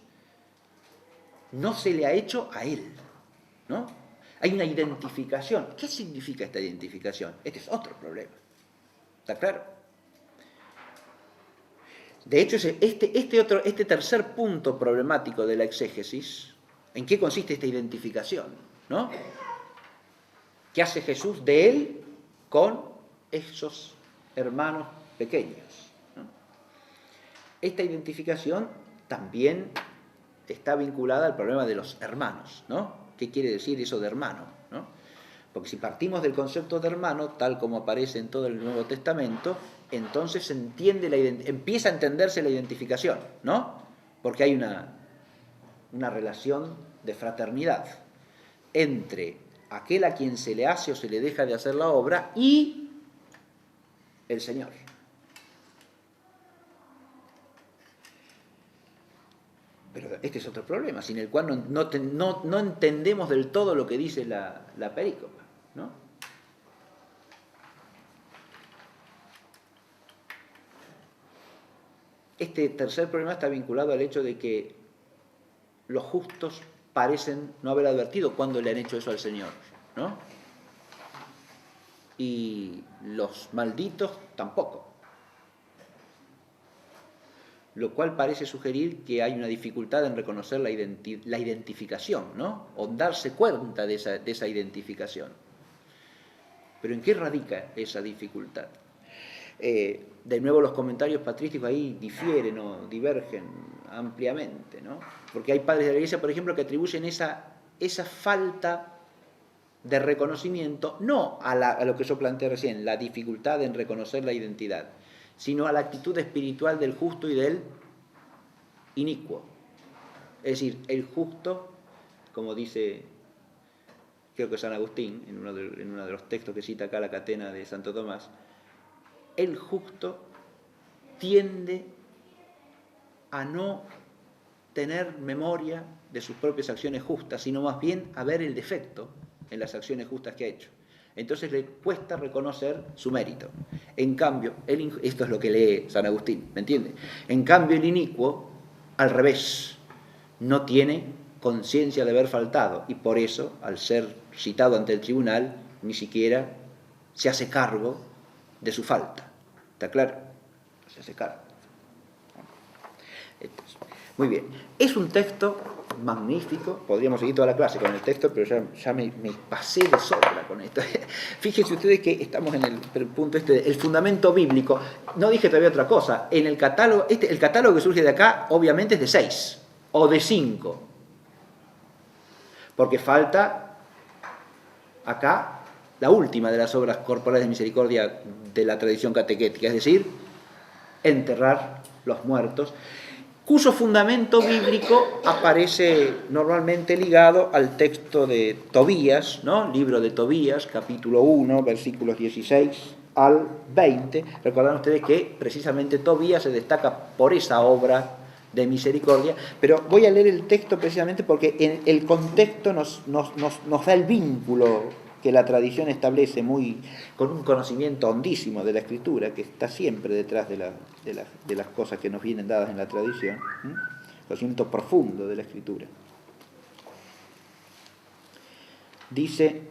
no se le ha hecho a él, ¿no? Hay una identificación. ¿Qué significa esta identificación? Este es otro problema. ¿Está claro? De hecho, este tercer punto problemático de la exégesis, ¿en qué consiste esta identificación? ¿No? ¿Qué hace Jesús de él con esos hermanos pequeños? ¿No? Esta identificación también está vinculada al problema de los hermanos, ¿no? ¿Qué quiere decir eso de hermano? ¿No? Porque si partimos del concepto de hermano, tal como aparece en todo el Nuevo Testamento, entonces se entiende empieza a entenderse la identificación, ¿no? Porque hay una relación de fraternidad entre aquel a quien se le hace o se le deja de hacer la obra y el Señor. Pero este es otro problema, sin el cual no entendemos del todo lo que dice la perícopa, ¿no? Este tercer problema está vinculado al hecho de que los justos parecen no haber advertido cuando le han hecho eso al Señor, ¿no? Y los malditos tampoco. Lo cual parece sugerir que hay una dificultad en reconocer la identificación, ¿no? O darse cuenta de esa identificación. Pero ¿en qué radica esa dificultad? De nuevo los comentarios patrísticos ahí difieren o divergen ampliamente, ¿no? Porque hay padres de la Iglesia, por ejemplo, que atribuyen esa falta de reconocimiento no a lo que yo planteé recién, la dificultad en reconocer la identidad, sino a la actitud espiritual del justo y del inicuo. Es decir, el justo, como dice, creo que San Agustín, en uno de los textos que cita acá la Catena de Santo Tomás, el justo tiende a no tener memoria de sus propias acciones justas, sino más bien a ver el defecto en las acciones justas que ha hecho. Entonces le cuesta reconocer su mérito. En cambio, esto es lo que lee San Agustín, ¿me entiende? En cambio, el inicuo, al revés, no tiene conciencia de haber faltado y por eso, al ser citado ante el tribunal, ni siquiera se hace cargo de su falta. ¿Está claro? Se hace cargo. Entonces, muy bien. Es un texto magnífico. Podríamos seguir toda la clase con el texto, pero ya me pasé de sobra con esto. Fíjense ustedes que estamos en el punto el fundamento bíblico. No dije todavía otra cosa. En el catálogo, el catálogo que surge de acá, obviamente es de 6 o de 5. Porque falta acá la última de las obras corporales de misericordia de la tradición catequética, es decir, enterrar los muertos, cuyo fundamento bíblico aparece normalmente ligado al texto de Tobías, ¿no? Libro de Tobías, capítulo 1, versículos 16 al 20. Recordarán ustedes que precisamente Tobías se destaca por esa obra de misericordia, pero voy a leer el texto precisamente porque en el contexto nos da el vínculo que la tradición establece con un conocimiento hondísimo de la Escritura, que está siempre detrás de las cosas que nos vienen dadas en la tradición, conocimiento profundo de la Escritura. Dice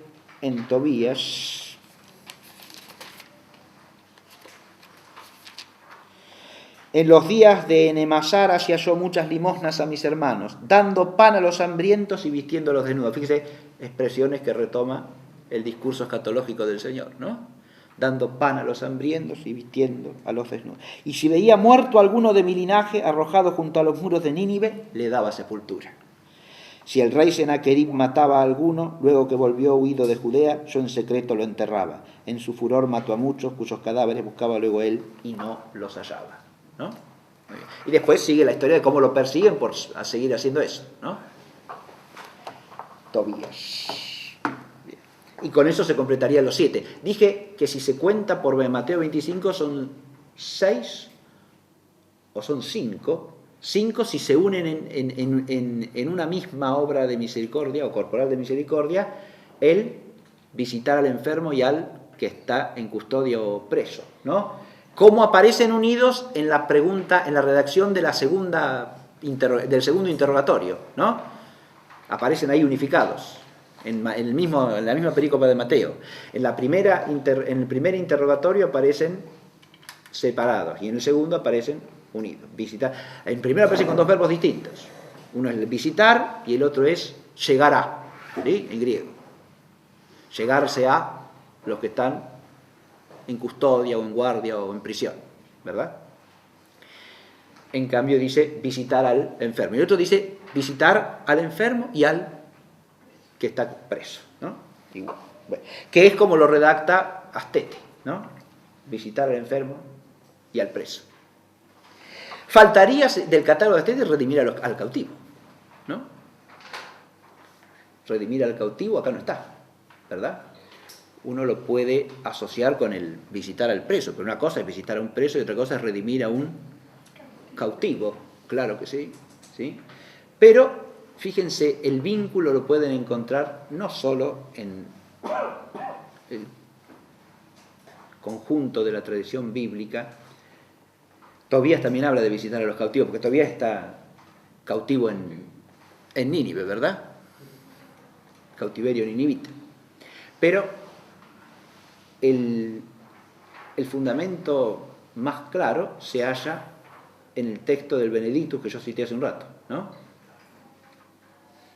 en Tobías: en los días de Enemasar hacía yo muchas limosnas a mis hermanos, dando pan a los hambrientos y vistiendo a los desnudos. Fíjese, expresiones que retoma el discurso escatológico del Señor, ¿no? Dando pan a los hambrientos y vistiendo a los desnudos. Y si veía muerto alguno de mi linaje arrojado junto a los muros de Nínive, le daba sepultura. Si el rey Sennacherib mataba a alguno, luego que volvió huido de Judea, yo en secreto lo enterraba. En su furor mató a muchos, cuyos cadáveres buscaba luego él y no los hallaba, ¿no? Y después sigue la historia de cómo lo persiguen por seguir haciendo eso, ¿no? Tobías. Bien. Y con eso se completarían los 7. Dije que si se cuenta por Mateo 25 son 6 o son 5. 5 si se unen en una misma obra de misericordia o corporal de misericordia, el visitar al enfermo y al que está en custodia o preso, ¿no? ¿Cómo aparecen unidos en la pregunta, en la redacción de del segundo interrogatorio, ¿no? Aparecen ahí unificados, en la misma perícopa de Mateo. En el primer interrogatorio aparecen separados y en el segundo aparecen unidos. Visitar. En primero aparecen con 2 verbos distintos. Uno es visitar y el otro es llegará, ¿sí? En griego. Llegarse a los que están en custodia o en guardia o en prisión, ¿verdad? En cambio dice visitar al enfermo. Y el otro dice visitar al enfermo y al que está preso, ¿no? Igual. Bueno, que es como lo redacta Astete, ¿no? Visitar al enfermo y al preso. Faltaría del catálogo de Astete redimir al cautivo, ¿no? Redimir al cautivo acá no está, ¿verdad? Uno lo puede asociar con el visitar al preso, pero una cosa es visitar a un preso y otra cosa es redimir a un cautivo, claro que sí, ¿sí? Pero fíjense, el vínculo lo pueden encontrar no solo en el conjunto de la tradición bíblica. Tobías también habla de visitar a los cautivos, porque Tobías está cautivo en Nínive, ¿verdad? Cautiverio ninivita. Pero el fundamento más claro se halla en el texto del Benedictus que yo cité hace un rato, ¿no?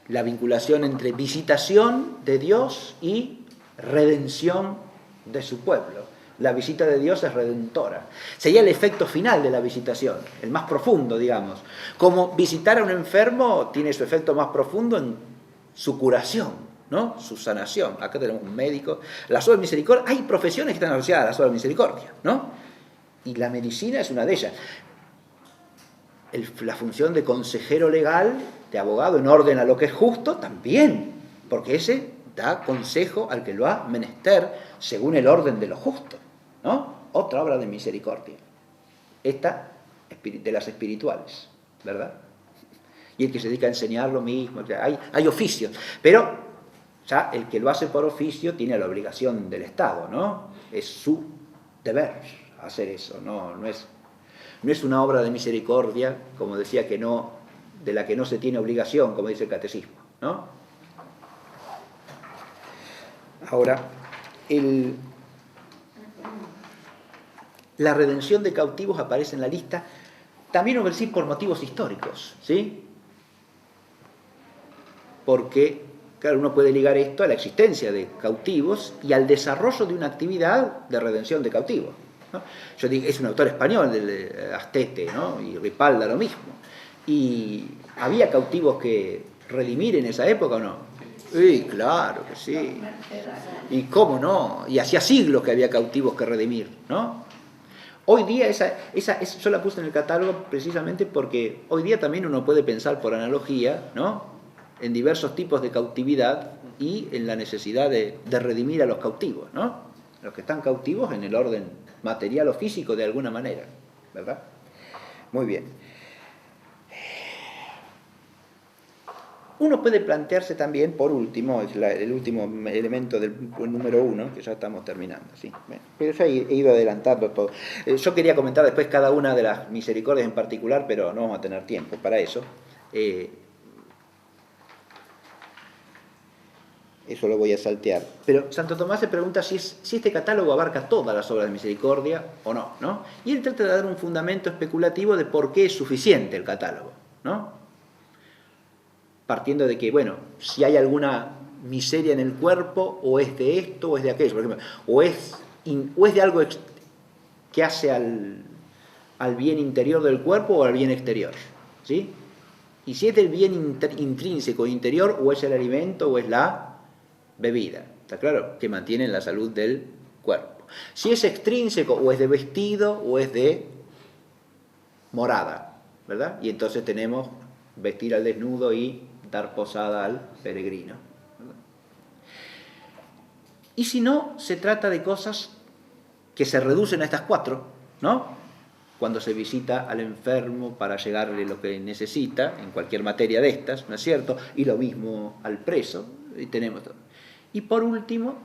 La vinculación entre visitación de Dios y redención de su pueblo. La visita de Dios es redentora. Sería el efecto final de la visitación, el más profundo, digamos. Como visitar a un enfermo tiene su efecto más profundo en su curación, ¿no? Su sanación. Acá tenemos un médico. Las obras de misericordia, hay profesiones que están asociadas a las obras de misericordia, ¿no? Y la medicina es una de ellas. La función de consejero legal, de abogado en orden a lo que es justo, también, porque ese da consejo al que lo ha menester según el orden de lo justo, ¿no? Otra obra de misericordia. Esta de las espirituales, ¿verdad? y el que se dedica a enseñar lo mismo. Hay oficios, pero ya el que lo hace por oficio tiene la obligación del Estado, ¿no? Es su deber hacer eso, no es una obra de misericordia, como decía, de la que no se tiene obligación, como dice el catecismo, ¿no? Ahora, la redención de cautivos aparece en la lista, también os voy a decir por motivos históricos, ¿sí? Porque, claro, uno puede ligar esto a la existencia de cautivos y al desarrollo de una actividad de redención de cautivos, ¿no? Yo digo, es un autor español, del Astete, ¿no? Y Ripalda lo mismo. ¿Y había cautivos que redimir en esa época o no? Sí, claro que sí. ¿Y cómo no? Y hacía siglos que había cautivos que redimir, ¿no? Hoy día, yo la puse en el catálogo precisamente porque hoy día también uno puede pensar por analogía, ¿no?, en diversos tipos de cautividad y en la necesidad de redimir a los cautivos, ¿no? Los que están cautivos en el orden material o físico de alguna manera, ¿verdad? Muy bien. Uno puede plantearse también, por último, es el último elemento del número 1, que ya estamos terminando, ¿sí? Bueno, pero ya he ido adelantando todo. Yo quería comentar después cada una de las misericordias en particular, pero no vamos a tener tiempo para eso. Eso lo voy a saltear. Pero Santo Tomás se pregunta si este catálogo abarca todas las obras de misericordia o no, ¿no? Y él trata de dar un fundamento especulativo de por qué es suficiente el catálogo, ¿no? Partiendo de que, bueno, si hay alguna miseria en el cuerpo, o es de esto o es de aquello, por ejemplo, o es de algo que hace al bien interior del cuerpo o al bien exterior, ¿sí? Y si es del bien intrínseco interior, o es el alimento o es la bebida, ¿está claro? Que mantienen la salud del cuerpo. Si es extrínseco, o es de vestido o es de morada, ¿verdad? Y entonces tenemos vestir al desnudo y dar posada al peregrino. Y si no, se trata de cosas que se reducen a estas 4, ¿no? Cuando se visita al enfermo para llegarle lo que necesita, en cualquier materia de estas, ¿no es cierto? Y lo mismo al preso, y tenemos todo. Y por último,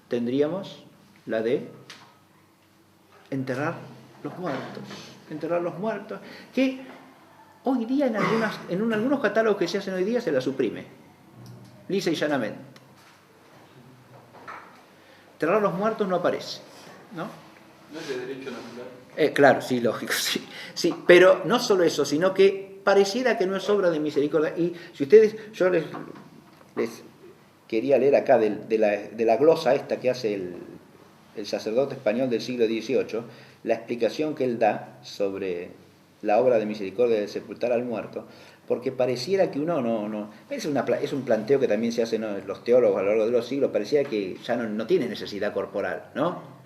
tendríamos la de enterrar los muertos, que hoy día en algunos catálogos que se hacen hoy día se la suprime, lisa y llanamente. Enterrar los muertos no aparece, ¿no? ¿No es de derecho natural? Claro, sí, lógico, sí. Pero no solo eso, sino que pareciera que no es obra de misericordia. Y si ustedes, yo les quería leer acá de la glosa esta que hace el sacerdote español del siglo XVIII, la explicación que él da sobre la obra de misericordia de sepultar al muerto, porque pareciera que uno no es un planteo que también se hace, ¿no?, los teólogos a lo largo de los siglos, parecía que ya no tiene necesidad corporal, ¿no?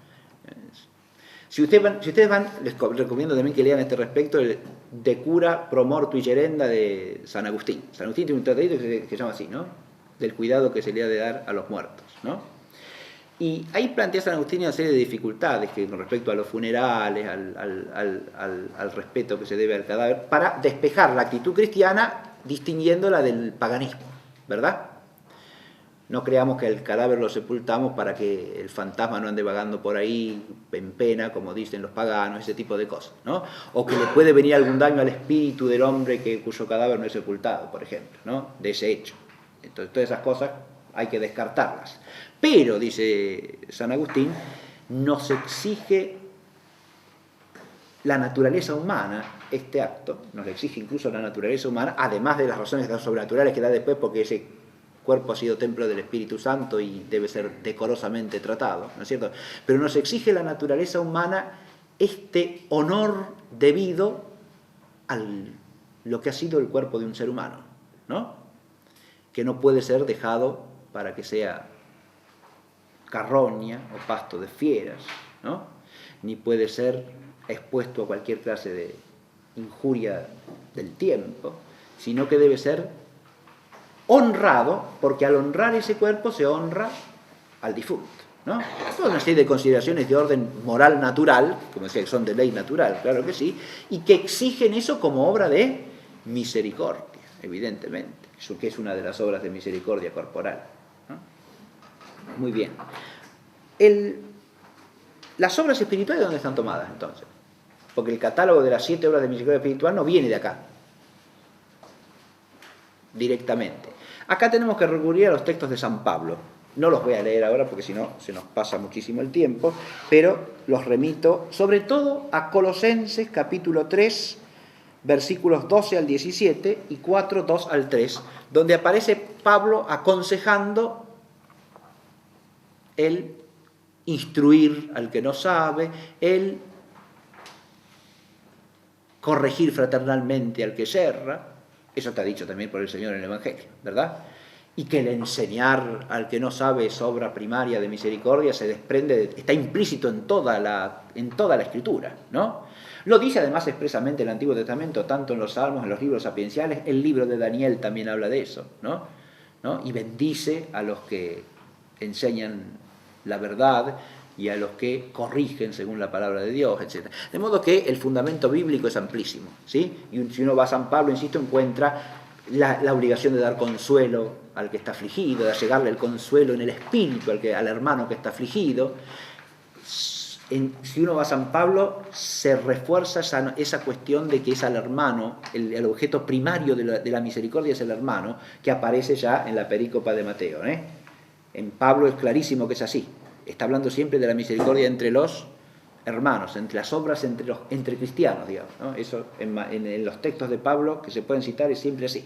Si ustedes van, les recomiendo también que lean a este respecto el De Cura Pro Mortu y Gerenda de San Agustín. San Agustín tiene un tratadito que se llama así, ¿no?, del cuidado que se le ha de dar a los muertos, ¿no? Y ahí plantea San Agustín una serie de dificultades que con respecto a los funerales, al respeto que se debe al cadáver, para despejar la actitud cristiana distinguiéndola del paganismo, ¿verdad? No creamos que el cadáver lo sepultamos para que el fantasma no ande vagando por ahí en pena, como dicen los paganos, ese tipo de cosas, ¿no? O que le puede venir algún daño al espíritu del hombre cuyo cadáver no es sepultado, por ejemplo, ¿no?, de ese hecho. Entonces, todas esas cosas hay que descartarlas. Pero, dice San Agustín, nos exige la naturaleza humana este acto, nos exige incluso la naturaleza humana, además de las razones sobrenaturales que da después, porque ese cuerpo ha sido templo del Espíritu Santo y debe ser decorosamente tratado, ¿no es cierto? Pero nos exige la naturaleza humana este honor debido a lo que ha sido el cuerpo de un ser humano, ¿no?, que no puede ser dejado para que sea carroña o pasto de fieras, ¿no?, ni puede ser expuesto a cualquier clase de injuria del tiempo, sino que debe ser honrado, porque al honrar ese cuerpo se honra al difunto, ¿no? Toda una serie de consideraciones de orden moral natural, como decía, que son de ley natural, claro que sí, y que exigen eso como obra de misericordia. evidentemente, que es una de las obras de misericordia corporal, ¿no? Muy bien. Las obras espirituales, ¿de dónde están tomadas entonces? Porque el catálogo de las 7 obras de misericordia espiritual no viene de acá, directamente. Acá tenemos que recurrir a los textos de San Pablo. No los voy a leer ahora porque si no se nos pasa muchísimo el tiempo, pero los remito sobre todo a Colosenses capítulo 3, versículos 12 al 17 y 4, 2 al 3, donde aparece Pablo aconsejando el instruir al que no sabe, el corregir fraternalmente al que yerra. Eso está dicho también por el Señor en el Evangelio, ¿verdad? Y que el enseñar al que no sabe es obra primaria de misericordia, se desprende, está implícito en toda la Escritura, ¿no? Lo dice además expresamente el Antiguo Testamento, tanto en los Salmos, en los libros sapienciales, el libro de Daniel también habla de eso, ¿no? Y bendice a los que enseñan la verdad y a los que corrigen según la palabra de Dios, etc. De modo que el fundamento bíblico es amplísimo, ¿sí? Y si uno va a San Pablo, insisto, encuentra la obligación de dar consuelo al que está afligido, de allegarle el consuelo en el espíritu al hermano que está afligido. Si uno va a San Pablo, se refuerza esa cuestión de que es al hermano, el objeto primario de la misericordia es el hermano, que aparece ya en la perícopa de Mateo, ¿eh? En Pablo es clarísimo que es así. Está hablando siempre de la misericordia entre los hermanos, entre las obras entre cristianos, digamos, ¿no? Eso en los textos de Pablo que se pueden citar es siempre así.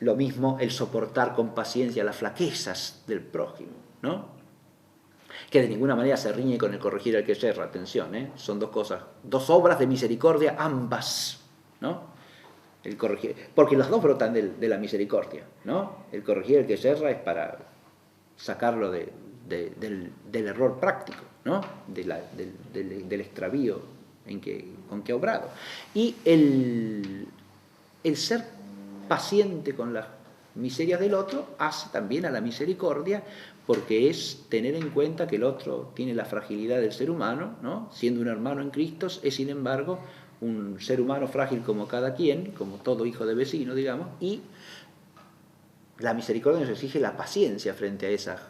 Lo mismo el soportar con paciencia las flaquezas del prójimo, ¿no? Que de ninguna manera se riñe con el corregir al que yerra, atención, ¿eh? Son dos cosas, dos obras de misericordia ambas, ¿no? El corregir, porque los dos brotan de la misericordia, ¿no? El corregir al que yerra es para sacarlo del error práctico, ¿no? Del extravío con que ha obrado. Y el ser paciente con las miserias del otro hace también a la misericordia, porque es tener en cuenta que el otro tiene la fragilidad del ser humano, ¿no? Siendo un hermano en Cristo, es sin embargo un ser humano frágil como cada quien, como todo hijo de vecino, digamos, y la misericordia nos exige la paciencia frente a esas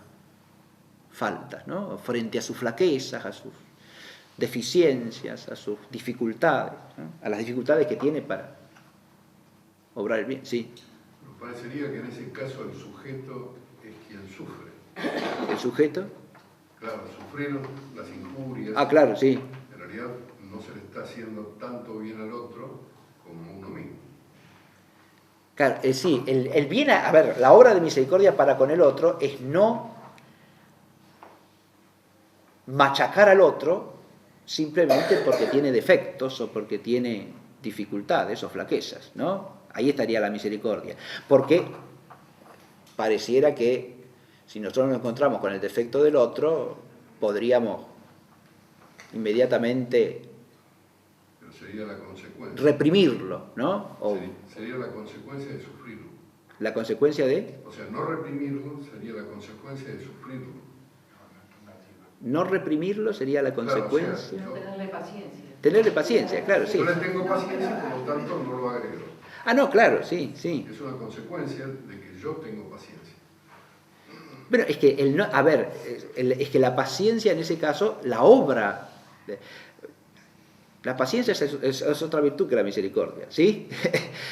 faltas, ¿no? Frente a sus flaquezas, a sus deficiencias, a sus dificultades, ¿no? A las dificultades que tiene para obrar el bien. Sí. Pero parecería que en ese caso el sujeto es quien sufre. ¿El sujeto? Claro, sufrir las injurias. Ah, claro, sí. En realidad no se le está haciendo tanto bien al otro como uno mismo. Claro, sí, el bien, a ver, la obra de misericordia para con el otro es no machacar al otro simplemente porque tiene defectos o porque tiene dificultades o flaquezas, ¿no? Ahí estaría la misericordia. Porque pareciera que si nosotros nos encontramos con el defecto del otro, podríamos inmediatamente sería la consecuencia. Reprimirlo, ¿no? Sería la consecuencia de sufrirlo. ¿La consecuencia de? O sea, no reprimirlo sería la consecuencia de sufrirlo. No reprimirlo sería la consecuencia. Claro, o sea, tenerle paciencia. Tenerle paciencia, claro, sí. Yo le tengo paciencia, por lo tanto no lo agrego. Ah, no, claro, sí, sí. Es una consecuencia de que yo tengo paciencia. Pero es que es que la paciencia en ese caso, la obra. La paciencia es otra virtud que la misericordia, ¿sí?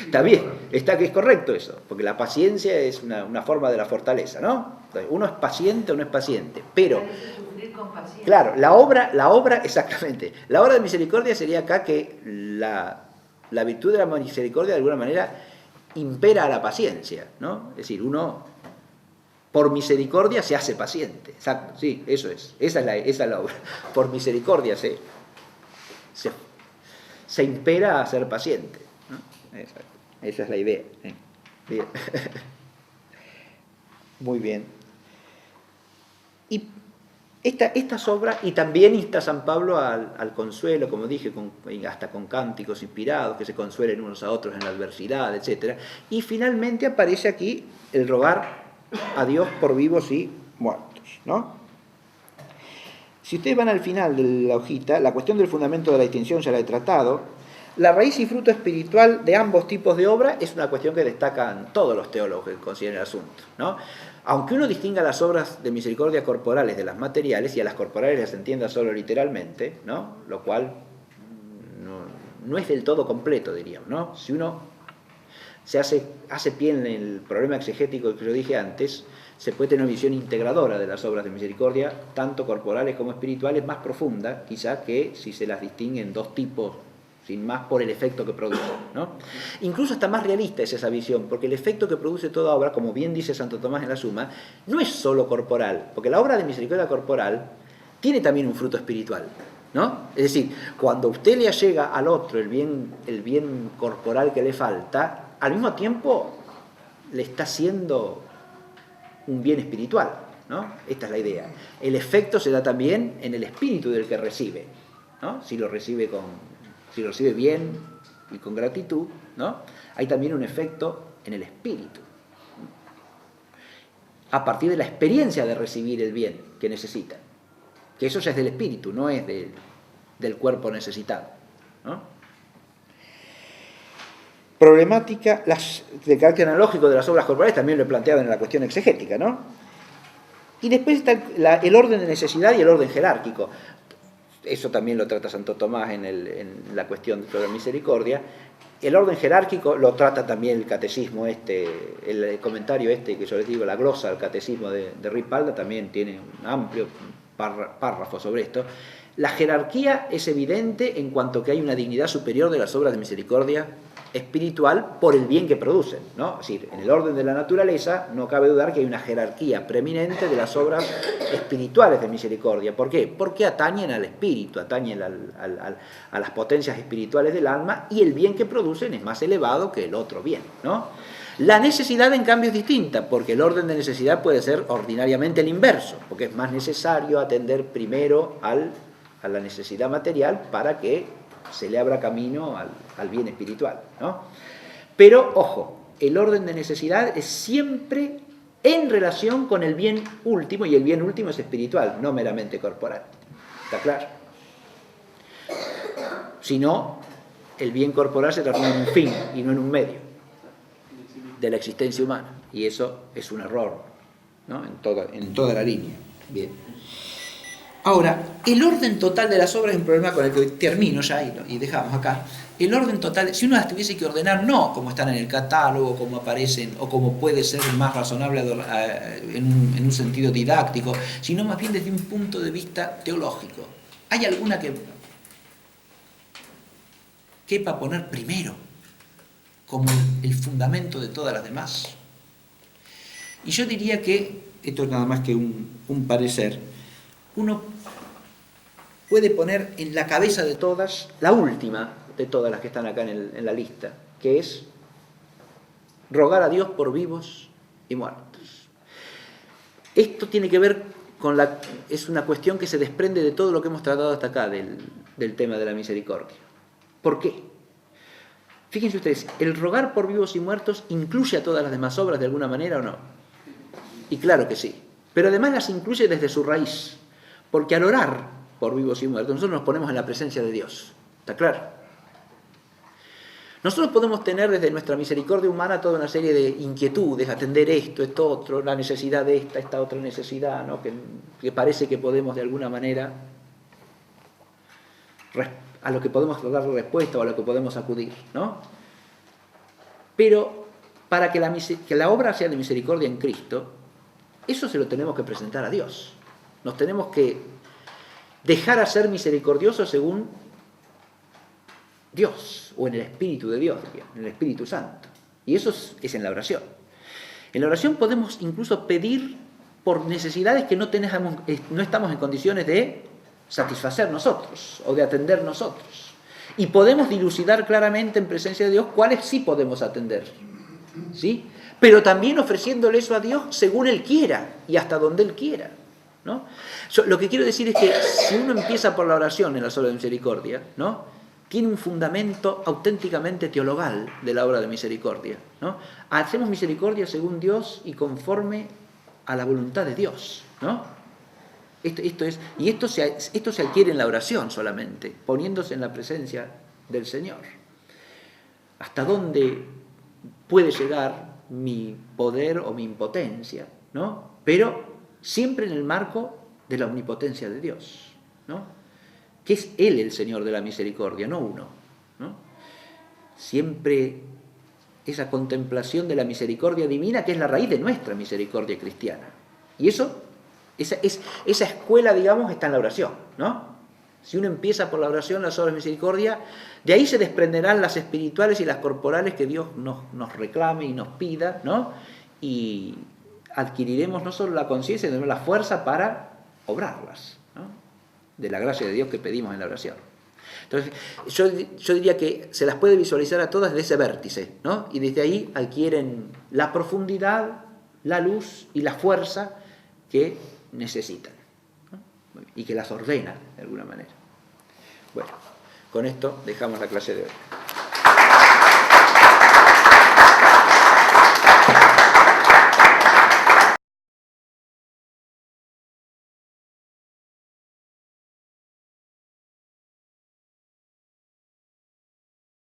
Está bien, está que es correcto eso, porque la paciencia es una forma de la fortaleza, ¿no? Entonces, uno es paciente o no es paciente, pero claro, la obra, exactamente, la obra de misericordia sería acá que la virtud de la misericordia de alguna manera impera a la paciencia, ¿no? Es decir, uno por misericordia se hace paciente, exacto, sí, eso es, esa es la obra, por misericordia se impera a ser paciente, ¿no? Esa es la idea. Bien. Muy bien. Y estas obras, y también insta San Pablo al consuelo, como dije, hasta con cánticos inspirados, que se consuelen unos a otros en la adversidad, etc. Y finalmente aparece aquí el rogar a Dios por vivos y muertos, ¿no? Si ustedes van al final de la hojita, la cuestión del fundamento de la distinción ya la he tratado. La raíz y fruto espiritual de ambos tipos de obra es una cuestión que destacan todos los teólogos que consideran el asunto, ¿no? Aunque uno distinga las obras de misericordia corporales de las materiales, y a las corporales las entienda solo literalmente, ¿no? Lo cual no es del todo completo, diríamos, ¿no? Si uno se hace pie en el problema exegético que yo dije antes, se puede tener una visión integradora de las obras de misericordia, tanto corporales como espirituales, más profunda, quizá, que si se las distingue en dos tipos, sin más, por el efecto que produce, ¿no? Incluso está más realista es esa visión, porque el efecto que produce toda obra, como bien dice Santo Tomás en la Suma, no es solo corporal, porque la obra de misericordia corporal tiene también un fruto espiritual, ¿no? Es decir, cuando usted le allega al otro el bien corporal que le falta, al mismo tiempo le está haciendo un bien espiritual, ¿no? Esta es la idea. El efecto se da también en el espíritu del que recibe, ¿no? Si lo recibe bien y con gratitud, ¿no? Hay también un efecto en el espíritu, a partir de la experiencia de recibir el bien que necesita, que eso ya es del espíritu, no es del cuerpo necesitado, ¿no? Problemática de carácter analógico de las obras corporales también lo he planteado en la cuestión exegética, ¿no? Y después está el orden de necesidad y el orden jerárquico. Eso también lo trata Santo Tomás en la cuestión de la misericordia. El orden jerárquico lo trata también el catecismo el comentario que yo les digo, la glosa al catecismo de Ripalda, también tiene un amplio párrafo sobre esto. La jerarquía es evidente en cuanto que hay una dignidad superior de las obras de misericordia espiritual por el bien que producen, ¿no? Es decir, en el orden de la naturaleza no cabe dudar que hay una jerarquía preeminente de las obras espirituales de misericordia. ¿Por qué? Porque atañen al espíritu, atañen a las potencias espirituales del alma, y el bien que producen es más elevado que el otro bien, ¿no? La necesidad, en cambio, es distinta, porque el orden de necesidad puede ser ordinariamente el inverso, porque es más necesario atender primero a la necesidad material para que se le abra camino al bien espiritual, ¿no? Pero, ojo, el orden de necesidad es siempre en relación con el bien último, y el bien último es espiritual, no meramente corporal. ¿Está claro? Si no, el bien corporal se transforma en un fin y no en un medio de la existencia humana, y eso es un error, ¿no? En toda la línea. Bien. Ahora, el orden total de las obras es un problema con el que termino ya y dejamos acá. El orden total, si uno las tuviese que ordenar, no como están en el catálogo, como aparecen, o como puede ser más razonable en un sentido didáctico, sino más bien desde un punto de vista teológico. ¿Hay alguna que quepa poner primero, como el fundamento de todas las demás? Y yo diría que, esto es nada más que un parecer, uno puede poner en la cabeza de todas, la última de todas las que están acá en la lista, que es rogar a Dios por vivos y muertos. Esto tiene que ver con es una cuestión que se desprende de todo lo que hemos tratado hasta acá del tema de la misericordia. ¿Por qué? Fíjense ustedes, ¿el rogar por vivos y muertos incluye a todas las demás obras de alguna manera o no? Y claro que sí, pero además las incluye desde su raíz, porque al orar por vivos y muertos nosotros nos ponemos en la presencia de Dios. ¿Está claro? Nosotros podemos tener desde nuestra misericordia humana toda una serie de inquietudes, atender esto otro, la necesidad de esta otra necesidad, ¿no? que parece que podemos de alguna manera, a lo que podemos dar respuesta o a lo que podemos acudir, ¿no? Pero para que la obra sea de misericordia en Cristo, eso se lo tenemos que presentar a Dios. Nos tenemos que dejar a ser misericordiosos según Dios, o en el Espíritu de Dios, en el Espíritu Santo. Y eso es en la oración. En la oración podemos incluso pedir por necesidades que no estamos en condiciones de satisfacer nosotros, o de atender nosotros. Y podemos dilucidar claramente en presencia de Dios cuáles sí podemos atender, ¿sí? Pero también ofreciéndole eso a Dios según Él quiera, y hasta donde Él quiera, ¿no? Lo que quiero decir es que si uno empieza por la oración en la obra de misericordia, ¿no?, tiene un fundamento auténticamente teologal de la obra de misericordia, ¿no? Hacemos misericordia según Dios y conforme a la voluntad de Dios, ¿no? Esto se adquiere en la oración solamente, poniéndose en la presencia del Señor, hasta dónde puede llegar mi poder o mi impotencia, ¿no? Pero siempre en el marco de la omnipotencia de Dios, ¿no? Que es Él el Señor de la misericordia, no uno, ¿no? Siempre esa contemplación de la misericordia divina, que es la raíz de nuestra misericordia cristiana. Y eso, esa escuela, digamos, está en la oración, ¿no? Si uno empieza por la oración, las obras de misericordia, de ahí se desprenderán las espirituales y las corporales que Dios nos reclame y nos pida, ¿no? Y adquiriremos no solo la conciencia, sino la fuerza para obrarlas, ¿no? De la gracia de Dios que pedimos en la oración. Entonces, yo diría que se las puede visualizar a todas de ese vértice, ¿no? Y desde ahí adquieren la profundidad, la luz y la fuerza que necesitan, ¿no? Y que las ordenan de alguna manera. Bueno, con esto dejamos la clase de hoy.